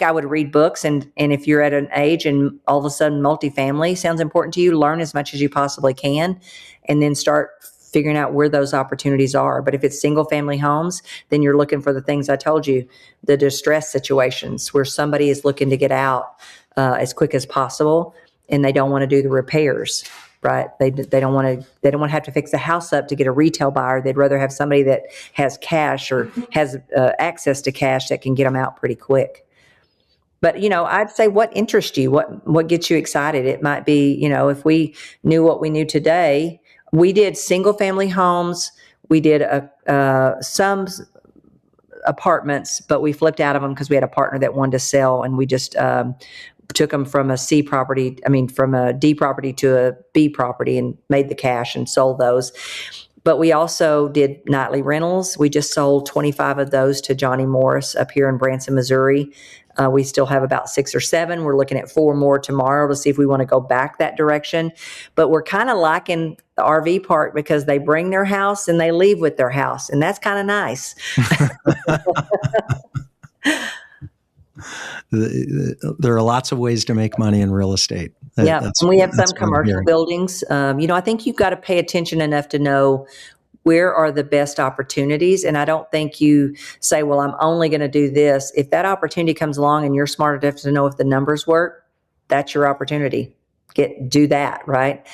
I would read books, and if you're at an age and all of a sudden multifamily sounds important to you, learn as much as you possibly can, and then start figuring out where those opportunities are. But if it's single family homes, then you're looking for the things I told you, the distress situations where somebody is looking to get out as quick as possible, and they don't want to do the repairs, right? They don't want to have to fix the house up to get a retail buyer. They'd rather have somebody that has cash or has access to cash that can get them out pretty quick. But, I'd say what interests you, what gets you excited. It might be, if we knew what we knew today, we did single family homes. We did some apartments, but we flipped out of them because we had a partner that wanted to sell, and we just took them from a from a D property to a B property and made the cash and sold those. But we also did nightly rentals. We just sold 25 of those to Johnny Morris up here in Branson, Missouri. We still have about 6 or 7. We're looking at 4 more tomorrow to see if we want to go back that direction. But we're kind of liking the RV park because they bring their house and they leave with their house. And that's kind of nice. There are lots of ways to make money in real estate. And we have some commercial buildings. I think you've got to pay attention enough to know where are the best opportunities. And I don't think you say, well, I'm only going to do this. If that opportunity comes along and you're smart enough to know if the numbers work, that's your opportunity. Do that, right?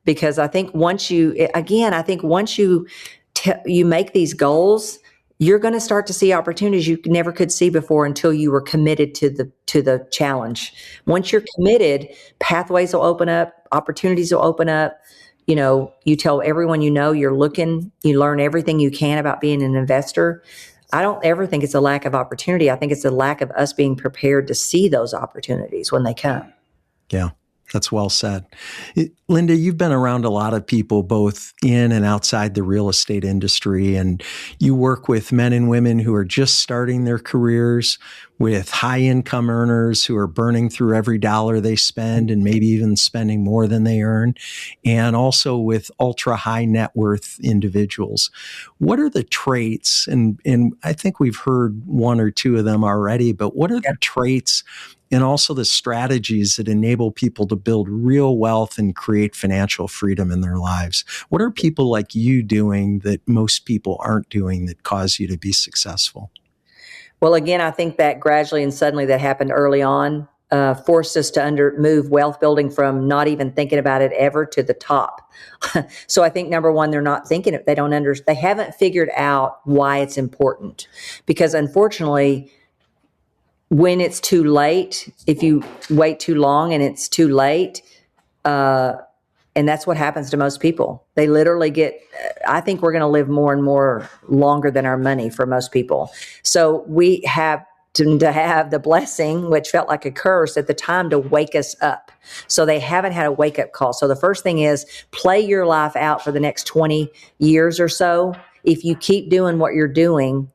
Because I think once you make these goals, you're going to start to see opportunities you never could see before until you were committed to the challenge. Once you're committed, pathways will open up, opportunities will open up. You tell everyone you're looking, you learn everything you can about being an investor. I don't ever think it's a lack of opportunity. I think it's a lack of us being prepared to see those opportunities when they come. Yeah. That's well said. Linda, you've been around a lot of people both in and outside the real estate industry, and you work with men and women who are just starting their careers, with high income earners who are burning through every dollar they spend and maybe even spending more than they earn, and also with ultra high net worth individuals. What are the traits, and I think we've heard 1 or 2 of them already, but what are the traits and also the strategies that enable people to build real wealth and create financial freedom in their lives? What are people like you doing that most people aren't doing that cause you to be successful? Well, again, I think that gradually and suddenly that happened early on, forced us to move wealth building from not even thinking about it ever to the top. So I think number one, they're not thinking it. They haven't figured out why it's important, because unfortunately, when it's too late, if you wait too long and it's too late, and that's what happens to most people. They literally I think we're going to live more and more longer than our money for most people. So we have to have the blessing, which felt like a curse at the time, to wake us up. So they haven't had a wake up call. So the first thing is play your life out for the next 20 years or so. If you keep doing what you're doing,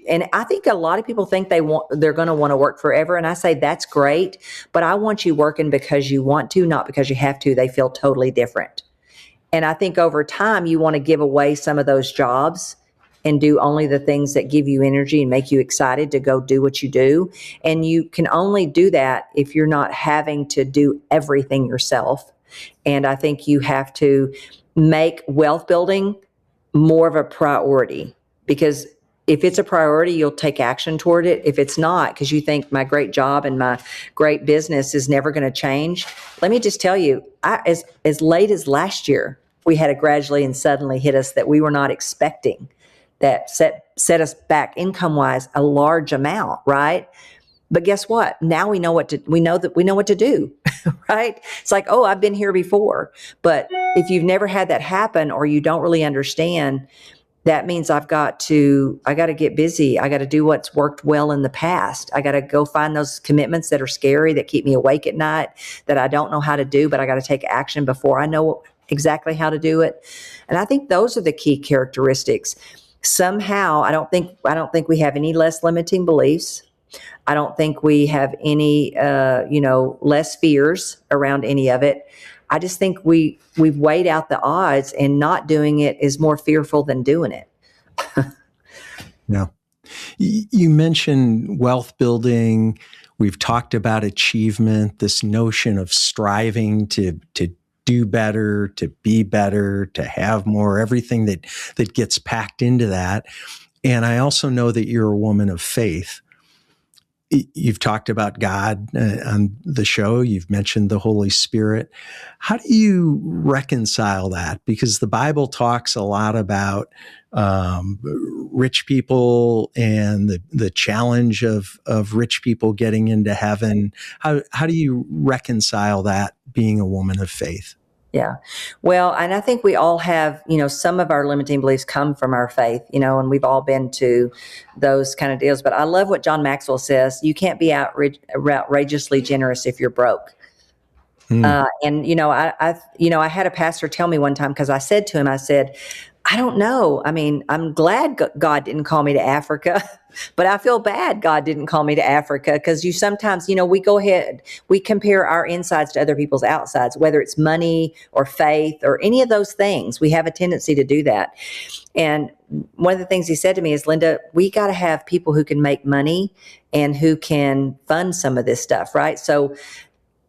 and I think a lot of people think they're going to want to work forever. And I say, that's great, but I want you working because you want to, not because you have to. They feel totally different. And I think over time, you want to give away some of those jobs and do only the things that give you energy and make you excited to go do what you do. And you can only do that if you're not having to do everything yourself. And I think you have to make wealth building more of a priority, because if it's a priority, you'll take action toward it. If it's not, because you think my great job and my great business is never going to change, let me just tell you, as late as last year, we had a gradually and suddenly hit us that we were not expecting, that set us back income-wise a large amount, right? But guess what? Now we know what to do, right? It's like, oh, I've been here before. But if you've never had that happen, or you don't really understand, that means I got to get busy. I got to do what's worked well in the past. I got to go find those commitments that are scary, that keep me awake at night, that I don't know how to do, but I got to take action before I know exactly how to do it. And I think those are the key characteristics. Somehow, I don't think we have any less limiting beliefs. I don't think we have any, less fears around any of it. I just think we've weighed out the odds, and not doing it is more fearful than doing it. Yeah. You mentioned wealth building. We've talked about achievement, this notion of striving to do better, to be better, to have more, everything that gets packed into that. And I also know that you're a woman of faith. You've talked about God on the show. You've mentioned the Holy Spirit. How do you reconcile that? Because the Bible talks a lot about rich people and the challenge of rich people getting into heaven. How do you reconcile that, being a woman of faith? Yeah. Well, and I think we all have, some of our limiting beliefs come from our faith, and we've all been to those kind of deals. But I love what John Maxwell says. You can't be outrageously generous if you're broke. And, I had a pastor tell me one time, because I said to him, I don't know. I mean, I'm glad God didn't call me to Africa, but I feel bad God didn't call me to Africa, because you sometimes, we go ahead, we compare our insides to other people's outsides, whether it's money or faith or any of those things. We have a tendency to do that. And one of the things he said to me is, Linda, we got to have people who can make money and who can fund some of this stuff, right? So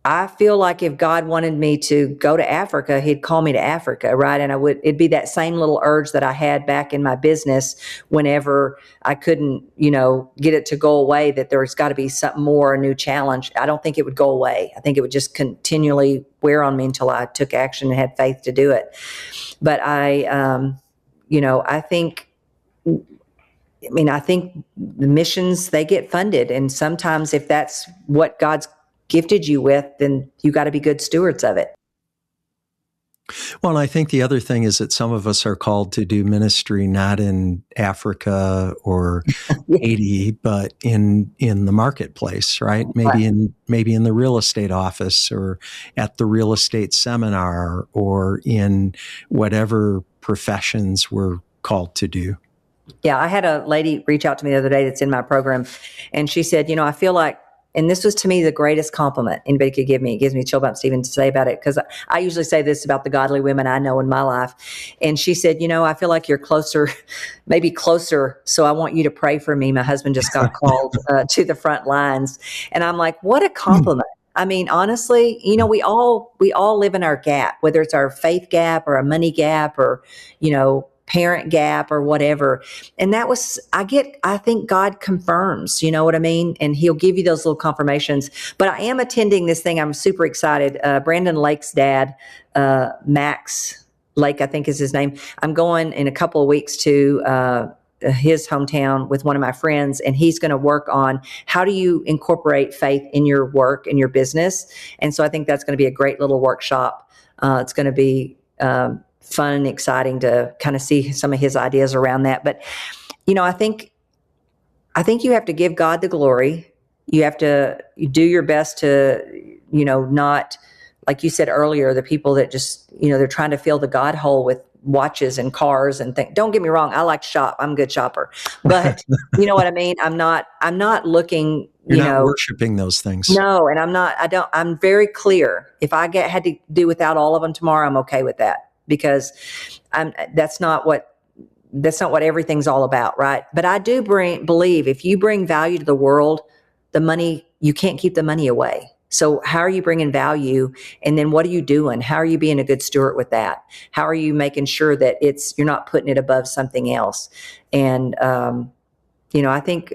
I feel like if God wanted me to go to Africa, he'd call me to Africa, right? And it'd be that same little urge that I had back in my business whenever I couldn't, get it to go away, that there's got to be something more, a new challenge. I don't think it would go away. I think it would just continually wear on me until I took action and had faith to do it. But I think the missions, they get funded. And sometimes if that's what God's gifted you with, then you got to be good stewards of it. Well, I think the other thing is that some of us are called to do ministry not in Africa or Haiti, but in the marketplace, right? Maybe in the real estate office, or at the real estate seminar, or in whatever professions we're called to do. Yeah, I had a lady reach out to me the other day that's in my program, and she said, I feel like, and this was to me the greatest compliment anybody could give me. It gives me chill bumps even to say about it, because I usually say this about the godly women I know in my life. And she said, I feel like you're closer, maybe closer, so I want you to pray for me. My husband just got called to the front lines. And I'm like, what a compliment. I mean, honestly, we all live in our gap, whether it's our faith gap or a money gap, or, parent gap or whatever. And that was, I think God confirms, you know what I mean? And he'll give you those little confirmations. But I am attending this thing. I'm super excited. Brandon Lake's dad, Max Lake, I think is his name. I'm going in a couple of weeks to his hometown with one of my friends, and he's going to work on how do you incorporate faith in your work, in your business. And so I think that's going to be a great little workshop. It's going to be fun and exciting to kind of see some of his ideas around that. But, you know, I think you have to give God the glory. You have to do your best to, you know, not, like you said earlier, the people that just, you know, they're trying to fill the God hole with watches and cars and things. Don't get me wrong. I like to shop. I'm a good shopper, but you know what I mean? I'm not looking, You're not worshiping those things. No. And I'm very clear. If I had to do without all of them tomorrow, I'm okay with that, because that's not what everything's all about. Right. But I do believe if you bring value to the world, the money, you can't keep the money away. So how are you bringing value? And then what are you doing? How are you being a good steward with that? How are you making sure that you're not putting it above something else? And, you know, I think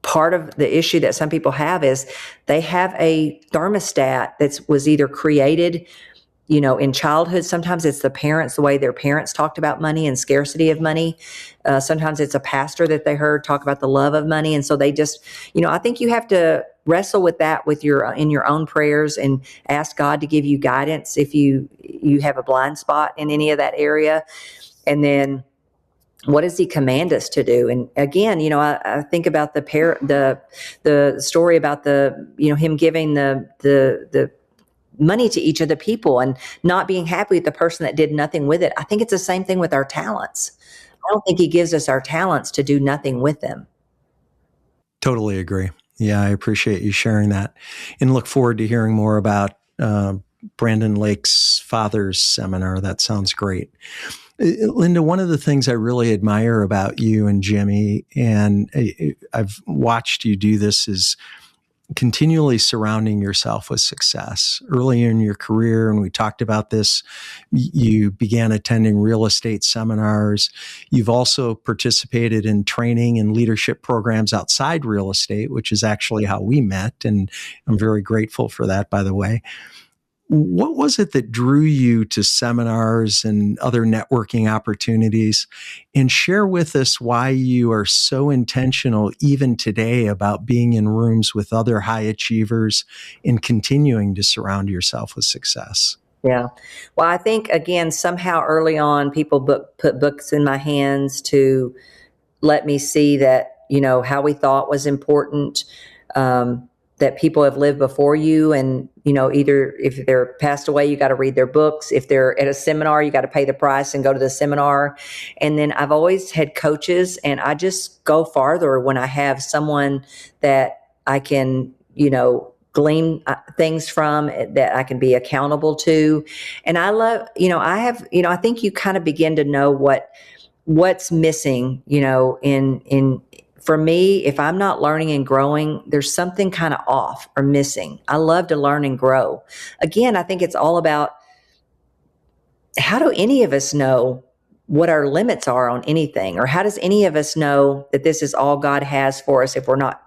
part of the issue that some people have is they have a thermostat that was either created, you know, in childhood. Sometimes it's the parents, the way their parents talked about money and scarcity of money. Sometimes it's a pastor that they heard talk about the love of money. And so they just, you know, I think you have to wrestle with that in your own prayers and ask God to give you guidance if you have a blind spot in any of that area. And then what does he command us to do? And again, you know, I think about the story about him giving the money to each of the people and not being happy with the person that did nothing with it. I think it's the same thing with our talents. I don't think he gives us our talents to do nothing with them. Totally agree. Yeah, I appreciate you sharing that, and look forward to hearing more about Brandon Lake's father's seminar. That sounds great. Linda, one of the things I really admire about you and Jimmy, and I've watched you do this, is continually surrounding yourself with success. Early in your career, and we talked about this, you began attending real estate seminars. You've also participated in training and leadership programs outside real estate, which is actually how we met. And I'm very grateful for that, by the way. What was it that drew you to seminars and other networking opportunities? And share with us why you are so intentional even today about being in rooms with other high achievers and continuing to surround yourself with success. Yeah. Well, I think, again, somehow early on, people put books in my hands to let me see that, you know, how we thought was important, that people have lived before you. And, you know, either if they're passed away, you got to read their books. If they're at a seminar, you got to pay the price and go to the seminar. And then I've always had coaches, and I just go farther when I have someone that I can, you know, glean things from, that I can be accountable to. And I love, you know, I think you kind of begin to know what's missing, you know, for me, if I'm not learning and growing, there's something kind of off or missing. I love to learn and grow. Again, I think it's all about, how do any of us know what our limits are on anything? Or how does any of us know that this is all God has for us if we're not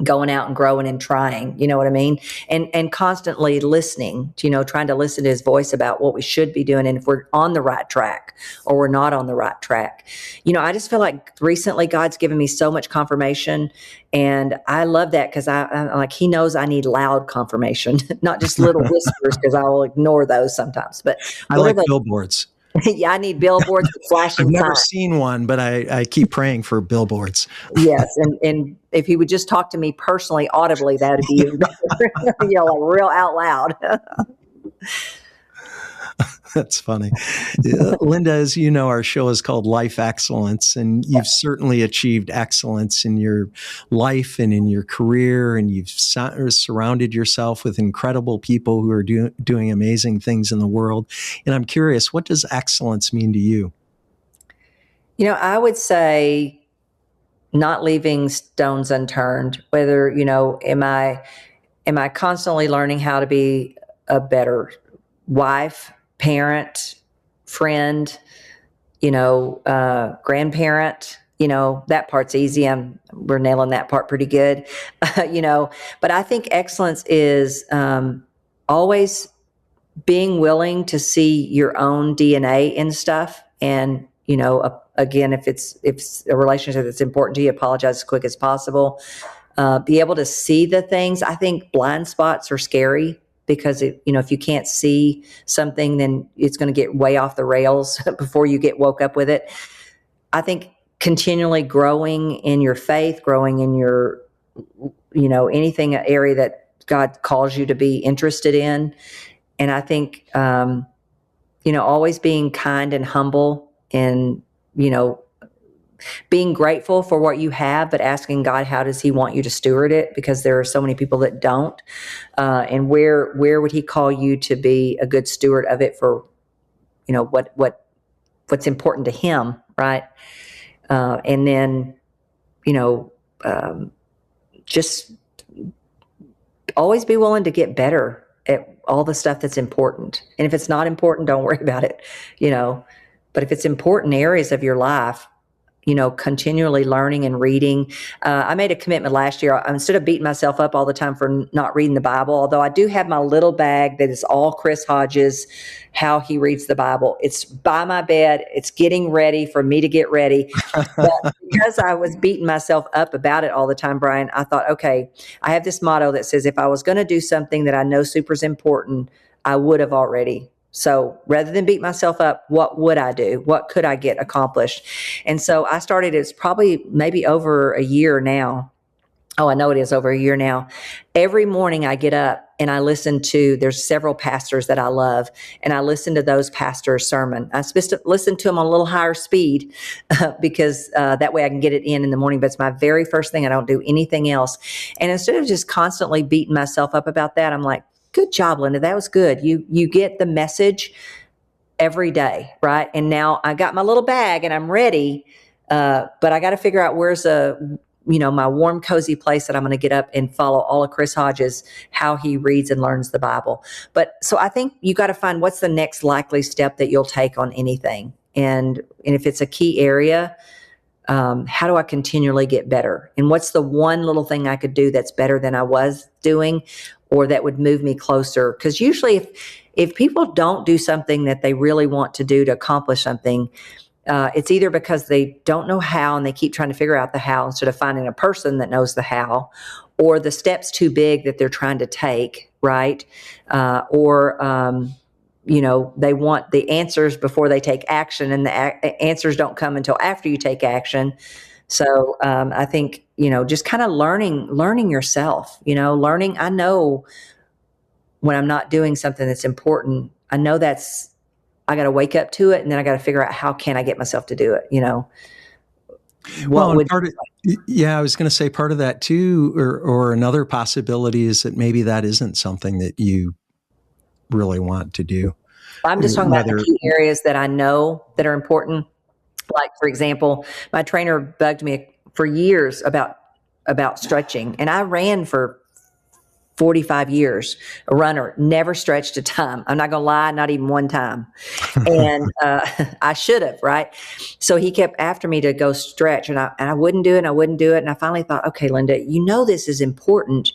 going out and growing and trying, you know what I mean? And constantly listening, you know, trying to listen to his voice about what we should be doing and if we're on the right track or we're not on the right track. You know, I just feel like recently God's given me so much confirmation, and I love that, because I'm like, he knows I need loud confirmation, not just little whispers, because I will ignore those sometimes. But I like billboards. Yeah, I need billboards with flashing I've never signs. seen one, but I keep praying for billboards. Yes, and if he would just talk to me personally, audibly, that would be even better. You know, like real out loud. That's funny. Linda, as you know, our show is called Life Excellence, and you've certainly achieved excellence in your life and in your career, and you've surrounded yourself with incredible people who are doing amazing things in the world. And I'm curious, what does excellence mean to you? You know, I would say not leaving stones unturned. Whether, you know, am I constantly learning how to be a better wife, parent, friend, grandparent. That part's easy. We're nailing that part pretty good. But I think excellence is always being willing to see your own DNA in stuff. And, again, if it's a relationship that's important to you, apologize as quick as possible. Be able to see the things. I think blind spots are scary because if you can't see something, then it's going to get way off the rails before you get woke up with it. I think continually growing in your faith, growing in your, anything, an area that God calls you to be interested in. And I think, always being kind and humble and, being grateful for what you have, but asking God, how does he want you to steward it? Because there are so many people that don't. And where would he call you to be a good steward of it for, what's important to him, right? And then, just always be willing to get better at all the stuff that's important. And if it's not important, don't worry about it, but if it's important areas of your life, continually learning and reading. I made a commitment last year. Instead of beating myself up all the time for not reading the Bible, although I do have my little bag that is all Chris Hodges, how he reads the Bible. It's by my bed. It's getting ready for me to get ready. But because I was beating myself up about it all the time, Brian, I thought, okay, I have this motto that says, if I was going to do something that I know super is important, I would have already. So rather than beat myself up, what would I do? What could I get accomplished? And so I started, it's probably maybe over a year now. Oh, I know it is over a year now. Every morning I get up and I listen to, there's several pastors that I love, and I listen to those pastors' sermon. I listen to them on a little higher speed because that way I can get it in the morning, but it's my very first thing. I don't do anything else. And instead of just constantly beating myself up about that, I'm like, good job, Linda. That was good. You get the message every day, right? And now I got my little bag and I'm ready, but I got to figure out where's my warm, cozy place that I'm going to get up and follow all of Chris Hodges, how he reads and learns the Bible. But so I think you got to find what's the next likely step that you'll take on anything. And if it's a key area, how do I continually get better? And what's the one little thing I could do that's better than I was doing, or that would move me closer? Because usually if people don't do something that they really want to do to accomplish something, it's either because they don't know how and they keep trying to figure out the how instead of finding a person that knows the how, or the step's too big that they're trying to take, right? Or they want the answers before they take action, and the answers don't come until after you take action. So I think, just kind of learning yourself, learning. I know when I'm not doing something that's important, I know I got to wake up to it, and then I got to figure out how can I get myself to do it, Well, I was going to say part of that too, or another possibility is that maybe that isn't something that you really want to do. I'm just talking about the key areas that I know that are important. Like, for example, my trainer bugged me for years about stretching, and I ran for 45 years, a runner, never stretched a time. I'm not going to lie, not even one time. And I should have, right? So he kept after me to go stretch, and I wouldn't do it, and I wouldn't do it. And I finally thought, okay, Linda, this is important.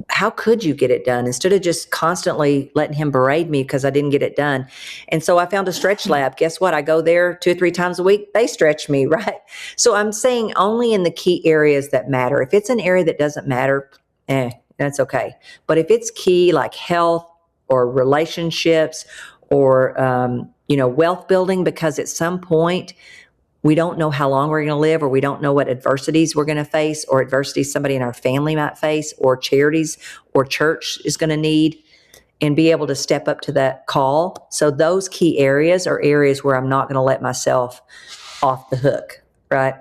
How could you get it done, instead of just constantly letting him berate me because I didn't get it done? And so I found a stretch lab. Guess what? I go there 2 or 3 times a week. They stretch me, right? So I'm saying only in the key areas that matter. If it's an area that doesn't matter, that's okay. But if it's key, like health or relationships or, wealth building, because at some point we don't know how long we're going to live, or we don't know what adversities we're going to face, or adversities somebody in our family might face, or charities or church is going to need, and be able to step up to that call. So those key areas are areas where I'm not going to let myself off the hook, right?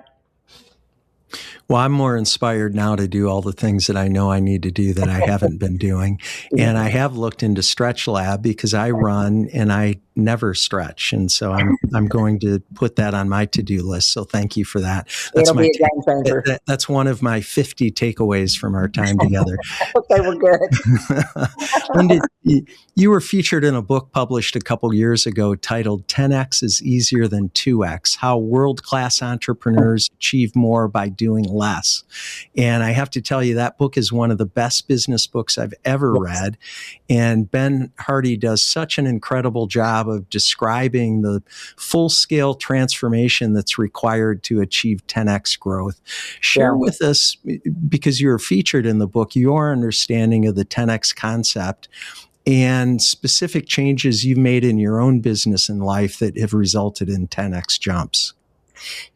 Well, I'm more inspired now to do all the things that I know I need to do that I haven't been doing. And I have looked into Stretch Lab because I run and I never stretch. And so I'm going to put that on my to-do list. So thank you for that. It'll be a game changer. That's one of my 50 takeaways from our time together. Okay, we're good. Linda, you were featured in a book published a couple years ago titled 10X is Easier Than 2X, How World-Class Entrepreneurs Achieve More by Doing Less. And I have to tell you, that book is one of the best business books I've ever read. And Ben Hardy does such an incredible job of describing the full-scale transformation that's required to achieve 10X growth. Share with us, because you were featured in the book, your understanding of the 10X concept and specific changes you've made in your own business and life that have resulted in 10X jumps.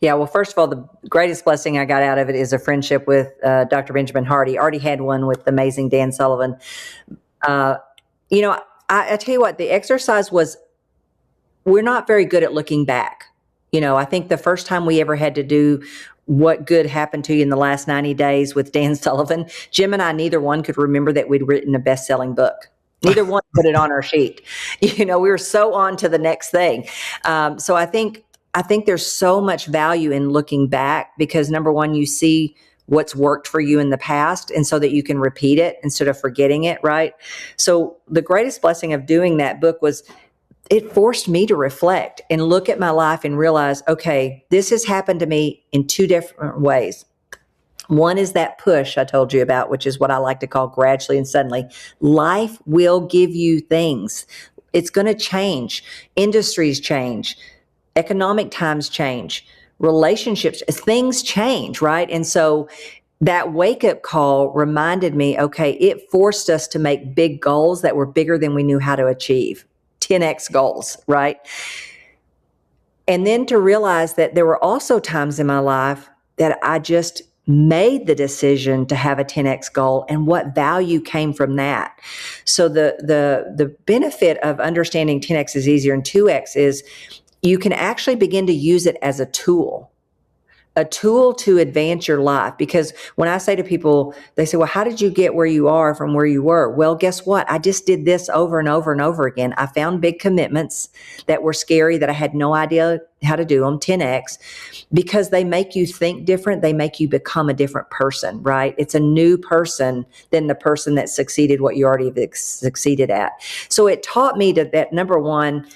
Yeah, well, first of all, the greatest blessing I got out of it is a friendship with Dr. Benjamin Hardy. Already had one with the amazing Dan Sullivan. I tell you what, the exercise was, we're not very good at looking back. I think the first time we ever had to do what good happened to you in the last 90 days with Dan Sullivan, Jim and I, neither one could remember that we'd written a best-selling book. Neither one put it on our sheet. We were so on to the next thing. So I think there's so much value in looking back because, number one, you see what's worked for you in the past, and so that you can repeat it instead of forgetting it, right? So the greatest blessing of doing that book was it forced me to reflect and look at my life and realize, okay, this has happened to me in two different ways. One is that push I told you about, which is what I like to call gradually and suddenly. Life will give you things. It's going to change. Industries change. Economic times change. Relationships, things change, right? And so that wake-up call reminded me, okay, it forced us to make big goals that were bigger than we knew how to achieve. 10X goals, right? And then to realize that there were also times in my life that I just made the decision to have a 10X goal and what value came from that. So the benefit of understanding 10X is easier than 2X is you can actually begin to use it as a tool to advance your life. Because when I say to people, they say, well, how did you get where you are from where you were? Well, guess what? I just did this over and over and over again. I found big commitments that were scary, that I had no idea how to do them, 10X, because they make you think different. They make you become a different person, right? It's a new person than the person that succeeded what you already succeeded at. So it taught me that number one,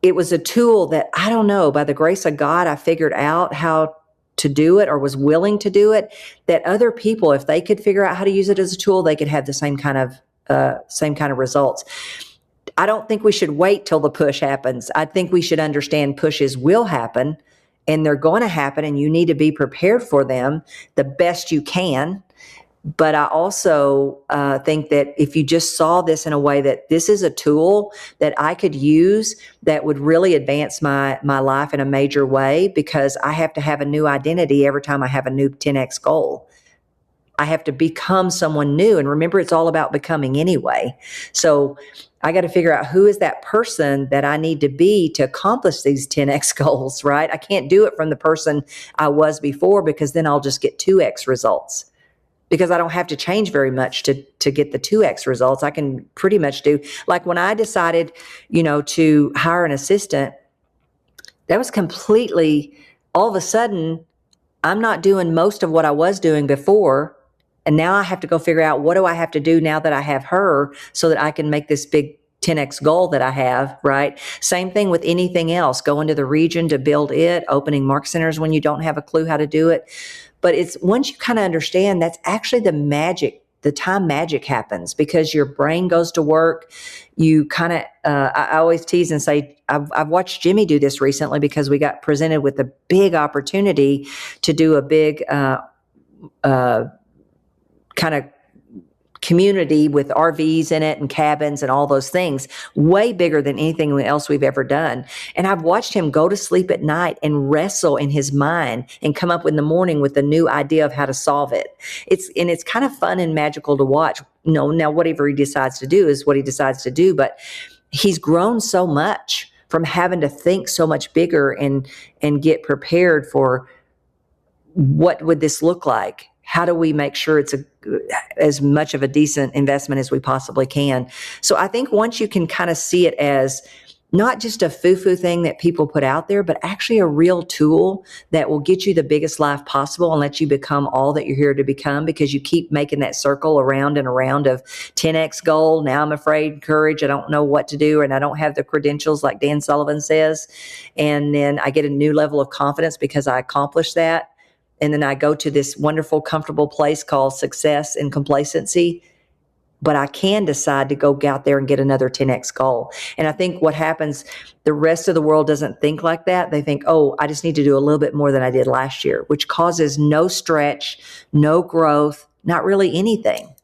it was a tool that, I don't know, by the grace of God, I figured out how to do it or was willing to do it, that other people, if they could figure out how to use it as a tool, they could have the same kind of results. I don't think we should wait till the push happens. I think we should understand pushes will happen and they're going to happen and you need to be prepared for them the best you can. But I also think that if you just saw this in a way that this is a tool that I could use that would really advance my life in a major way, because I have to have a new identity every time I have a new 10X goal. I have to become someone new. And remember, it's all about becoming anyway. So I got to figure out who is that person that I need to be to accomplish these 10X goals, right? I can't do it from the person I was before, because then I'll just get 2X results. Because I don't have to change very much to get the 2X results. I can pretty much do, like when I decided, to hire an assistant, that was completely, all of a sudden, I'm not doing most of what I was doing before. And now I have to go figure out, what do I have to do now that I have her so that I can make this big 10X goal that I have, right? Same thing with anything else, going to the region to build it, opening market centers when you don't have a clue how to do it. But it's once you kind of understand, that's actually the time magic happens, because your brain goes to work. You kind of, I always tease and say, I've watched Jimmy do this recently, because we got presented with a big opportunity to do a big kind of community with RVs in it and cabins and all those things, way bigger than anything else we've ever done. And I've watched him go to sleep at night and wrestle in his mind and come up in the morning with a new idea of how to solve it. It's kind of fun and magical to watch. Now whatever he decides to do is what he decides to do, but he's grown so much from having to think so much bigger and get prepared for what would this look like? How do we make sure it's as much of a decent investment as we possibly can? So I think once you can kind of see it as not just a foo-foo thing that people put out there, but actually a real tool that will get you the biggest life possible and let you become all that you're here to become, because you keep making that circle around and around of 10x goal. Now I'm afraid, courage, I don't know what to do, and I don't have the credentials like Dan Sullivan says. And then I get a new level of confidence because I accomplished that. And then I go to this wonderful, comfortable place called success and complacency. But I can decide to go out there and get another 10x goal. And I think what happens, the rest of the world doesn't think like that. They think, oh, I just need to do a little bit more than I did last year, which causes no stretch, no growth, not really anything.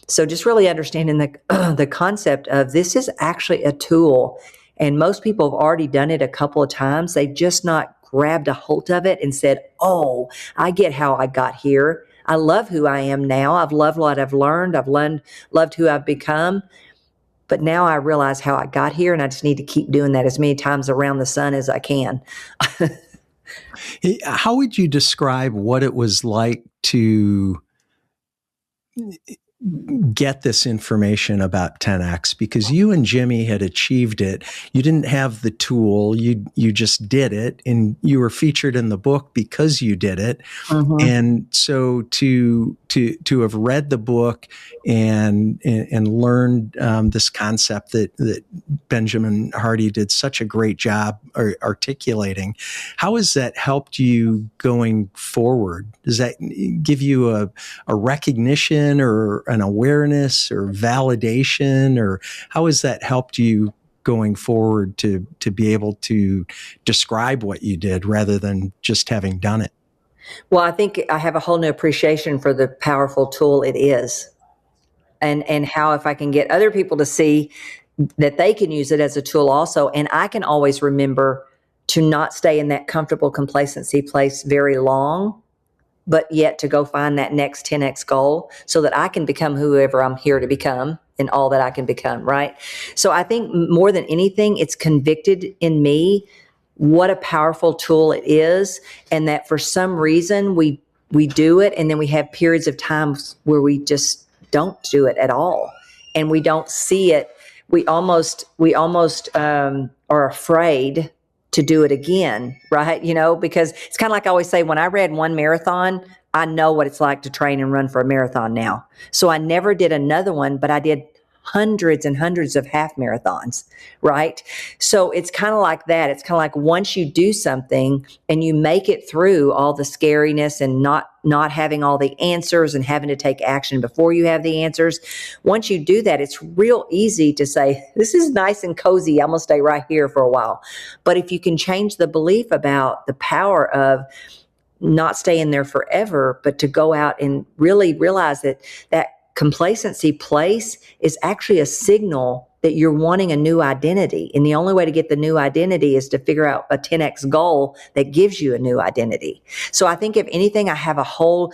So just really understanding the concept of this is actually a tool. And most people have already done it a couple of times. They've just not grabbed a hold of it and said, oh, I get how I got here. I love who I am now. I've loved what I've learned. I've loved who I've become. But now I realize how I got here, and I just need to keep doing that as many times around the sun as I can. How would you describe what it was like to get this information about 10X? Because you and Jimmy had achieved it. You didn't have the tool. You just did it, and you were featured in the book because you did it. Mm-hmm. And so to have read the book and learned this concept that Benjamin Hardy did such a great job articulating, how has that helped you going forward? Does that give you a recognition or an awareness or validation, or how has that helped you going forward to be able to describe what you did rather than just having done it? Well, I think I have a whole new appreciation for the powerful tool it is, and how if I can get other people to see that they can use it as a tool also, and I can always remember to not stay in that comfortable complacency place very long, but yet to go find that next 10X goal so that I can become whoever I'm here to become and all that I can become, right? So I think more than anything, it's convicted in me what a powerful tool it is, and that for some reason we do it, and then we have periods of times where we just don't do it at all, and we don't see it. We almost are afraid to do it again, right? Because it's kind of like I always say, when I ran one marathon, I know what it's like to train and run for a marathon now. So I never did another one, but I did hundreds and hundreds of half marathons, right? So it's kind of like that. It's kind of like once you do something and you make it through all the scariness and not having all the answers and having to take action before you have the answers. Once you do that, it's real easy to say, this is nice and cozy. I'm going to stay right here for a while. But if you can change the belief about the power of not staying there forever, but to go out and really realize that complacency place is actually a signal that you're wanting a new identity. And the only way to get the new identity is to figure out a 10X goal that gives you a new identity. So I think if anything, I have a whole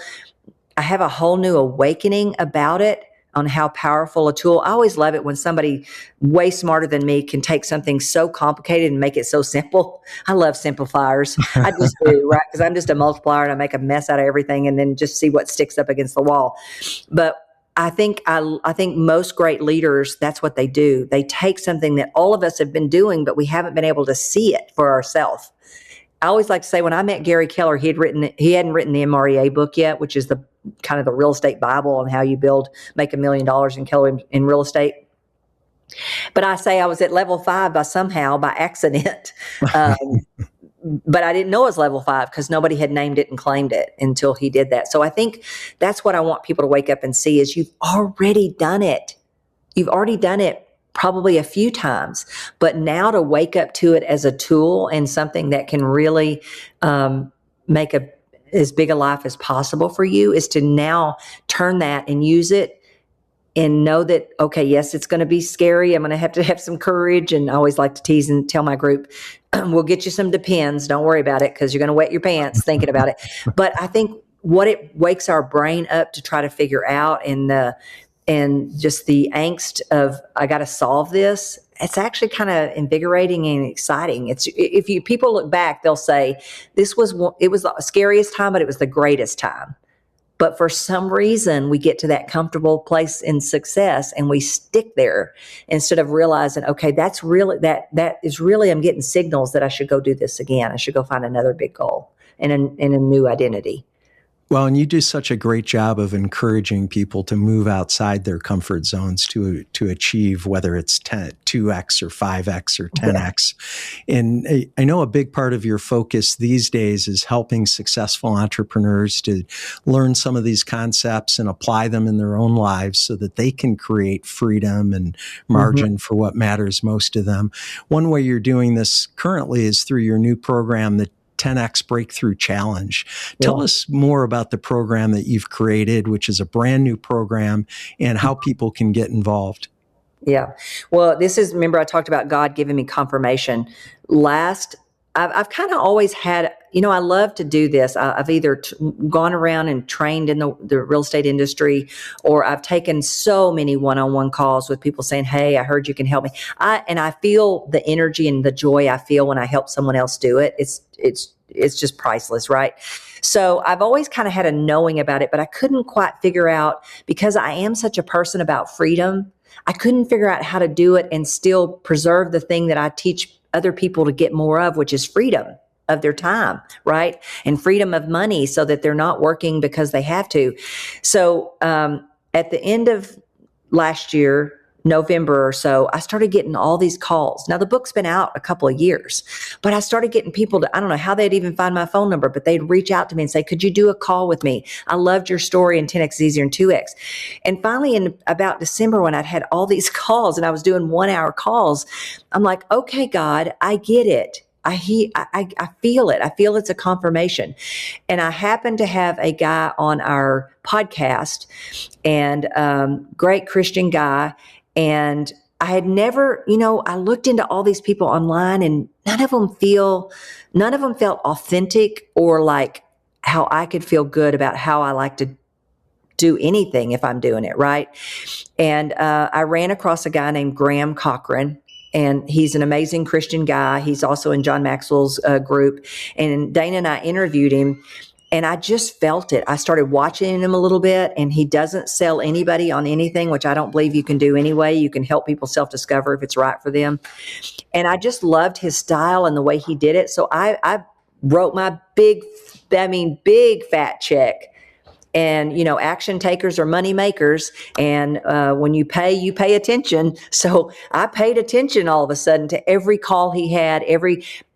new awakening about it, on how powerful a tool. I always love it when somebody way smarter than me can take something so complicated and make it so simple. I love simplifiers. I just do, right? Because I'm just a multiplier and I make a mess out of everything and then just see what sticks up against the wall. But I think most great leaders, that's what they do. They take something that all of us have been doing, but we haven't been able to see it for ourselves. I always like to say, when I met Gary Keller, he hadn't written the MREA book yet, which is the kind of the real estate Bible on how you make $1 million in real estate. But I say I was at level 5 by accident. But I didn't know it was level 5 because nobody had named it and claimed it until he did that. So I think that's what I want people to wake up and see is you've already done it. You've already done it probably a few times, but now to wake up to it as a tool and something that can really make as big a life as possible for you is to now turn that and use it and know that, okay, yes, it's going to be scary. I'm going to have some courage. And I always like to tease and tell my group, we'll get you some Depends. Don't worry about it because you're going to wet your pants thinking about it. But I think what it wakes our brain up to try to figure out and just the angst of, I got to solve this, it's actually kind of invigorating and exciting. It's, if you people look back, they'll say it was the scariest time, but it was the greatest time. But for some reason, we get to that comfortable place in success and we stick there instead of realizing, okay, that's really, that is really, I'm getting signals that I should go do this again. I should go find another big goal and a new identity. Well, and you do such a great job of encouraging people to move outside their comfort zones to achieve, whether it's 2x or 5x or 10x. Yeah. And I know a big part of your focus these days is helping successful entrepreneurs to learn some of these concepts and apply them in their own lives so that they can create freedom and margin for what matters most to them. One way you're doing this currently is through your new program, the 10X Breakthrough Challenge. Tell us more about the program that you've created, which is a brand new program, and how people can get involved. Yeah. Well, remember I talked about God giving me confirmation. I've kind of always had, I love to do this. I've either gone around and trained in the real estate industry, or I've taken so many one-on-one calls with people saying, hey, I heard you can help me. I feel the energy and the joy I feel when I help someone else do it. It's just priceless, right? So I've always kind of had a knowing about it, but I couldn't quite figure out, because I am such a person about freedom, I couldn't figure out how to do it and still preserve the thing that I teach other people to get more of, which is freedom of their time, right? And freedom of money, so that they're not working because they have to. So at the end of last year, November or so, I started getting all these calls. Now, the book's been out a couple of years, but I started getting people I don't know how they'd even find my phone number, but they'd reach out to me and say, could you do a call with me? I loved your story, and 10X is easier than 2X. And finally, in about December, when I'd had all these calls and I was doing 1-hour calls, I'm like, okay, God, I get it. I feel it. I feel it's a confirmation. And I happened to have a guy on our podcast, and great Christian guy. And I had never, I looked into all these people online, and none of them felt authentic or like how I could feel good about how I like to do anything if I'm doing it, right? And I ran across a guy named Graham Cochran, and he's an amazing Christian guy. He's also in John Maxwell's group. And Dana and I interviewed him, and I just felt it. I started watching him a little bit, and he doesn't sell anybody on anything, which I don't believe you can do anyway. You can help people self-discover if it's right for them. And I just loved his style and the way he did it. So I wrote my big fat check. And, action takers are money makers. And when you pay attention. So I paid attention all of a sudden to every call he had,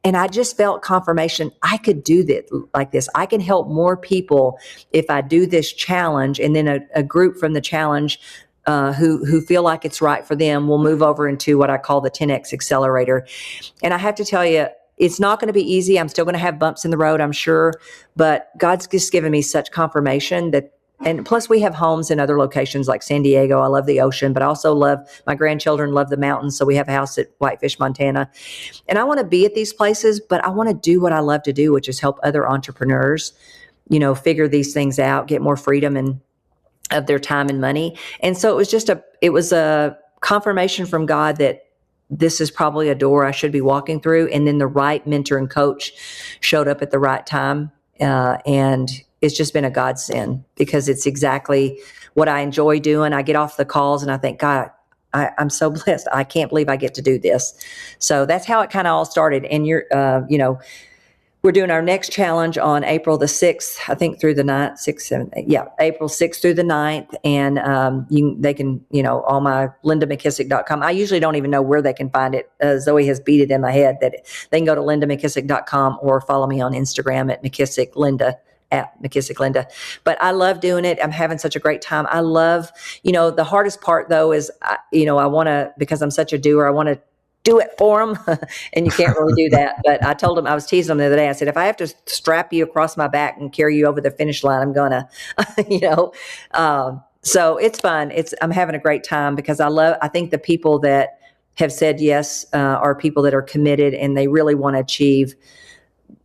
and I just felt confirmation. I could do this like this. I can help more people if I do this challenge. And then a group from the challenge who feel like it's right for them will move over into what I call the 10X Accelerator. And I have to tell you, it's not going to be easy. I'm still going to have bumps in the road, I'm sure. But God's just given me such confirmation and plus we have homes in other locations like San Diego. I love the ocean, but I also my grandchildren love the mountains. So we have a house at Whitefish, Montana. And I want to be at these places, but I want to do what I love to do, which is help other entrepreneurs, figure these things out, get more freedom of their time and money. And so it was a confirmation from God that this is probably a door I should be walking through. And then the right mentor and coach showed up at the right time. And it's just been a godsend, because it's exactly what I enjoy doing. I get off the calls and I think, God, I'm so blessed. I can't believe I get to do this. So that's how it kind of all started. And we're doing our next challenge on April the 6th, I think, through the 9th, 6th, 7th, 8th. Yeah, April 6th through the 9th. And they can, on my lindamckisack.com. I usually don't even know where they can find it. Zoe has beat it in my head that they can go to lindamckisack.com or follow me on Instagram at McKissack Linda. At McKissack Linda. But I love doing it. I'm having such a great time. I love, the hardest part though is, I want to, because I'm such a doer, I want to do it for them. And you can't really do that. But I told them, I was teasing them the other day. I said, if I have to strap you across my back and carry you over the finish line, I'm gonna, so it's fun. I'm having a great time, because I think the people that have said yes are people that are committed and they really want to achieve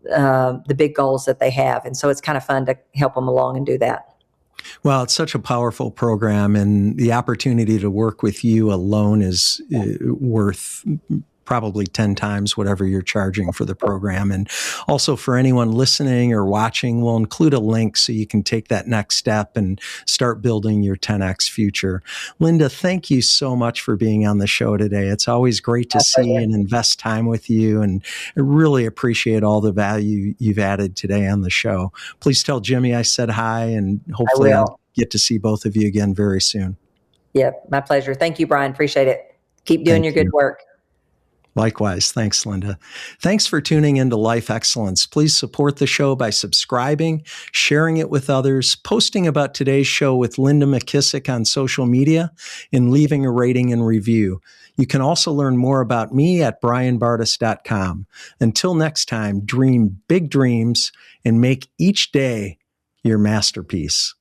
the big goals that they have. And so it's kind of fun to help them along and do that. Well, it's such a powerful program, and the opportunity to work with you alone is worth probably 10 times whatever you're charging for the program. And also for anyone listening or watching, we'll include a link so you can take that next step and start building your 10X future. Linda, thank you so much for being on the show today. It's always great to see and invest time with you, and I really appreciate all the value you've added today on the show. Please tell Jimmy I said hi, and hopefully I'll get to see both of you again very soon. Yeah, my pleasure. Thank you, Brian. Appreciate it. Keep doing your good work. Likewise. Thanks, Linda. Thanks for tuning into Life Excellence. Please support the show by subscribing, sharing it with others, posting about today's show with Linda McKissack on social media, and leaving a rating and review. You can also learn more about me at brianbartes.com. Until next time, dream big dreams and make each day your masterpiece.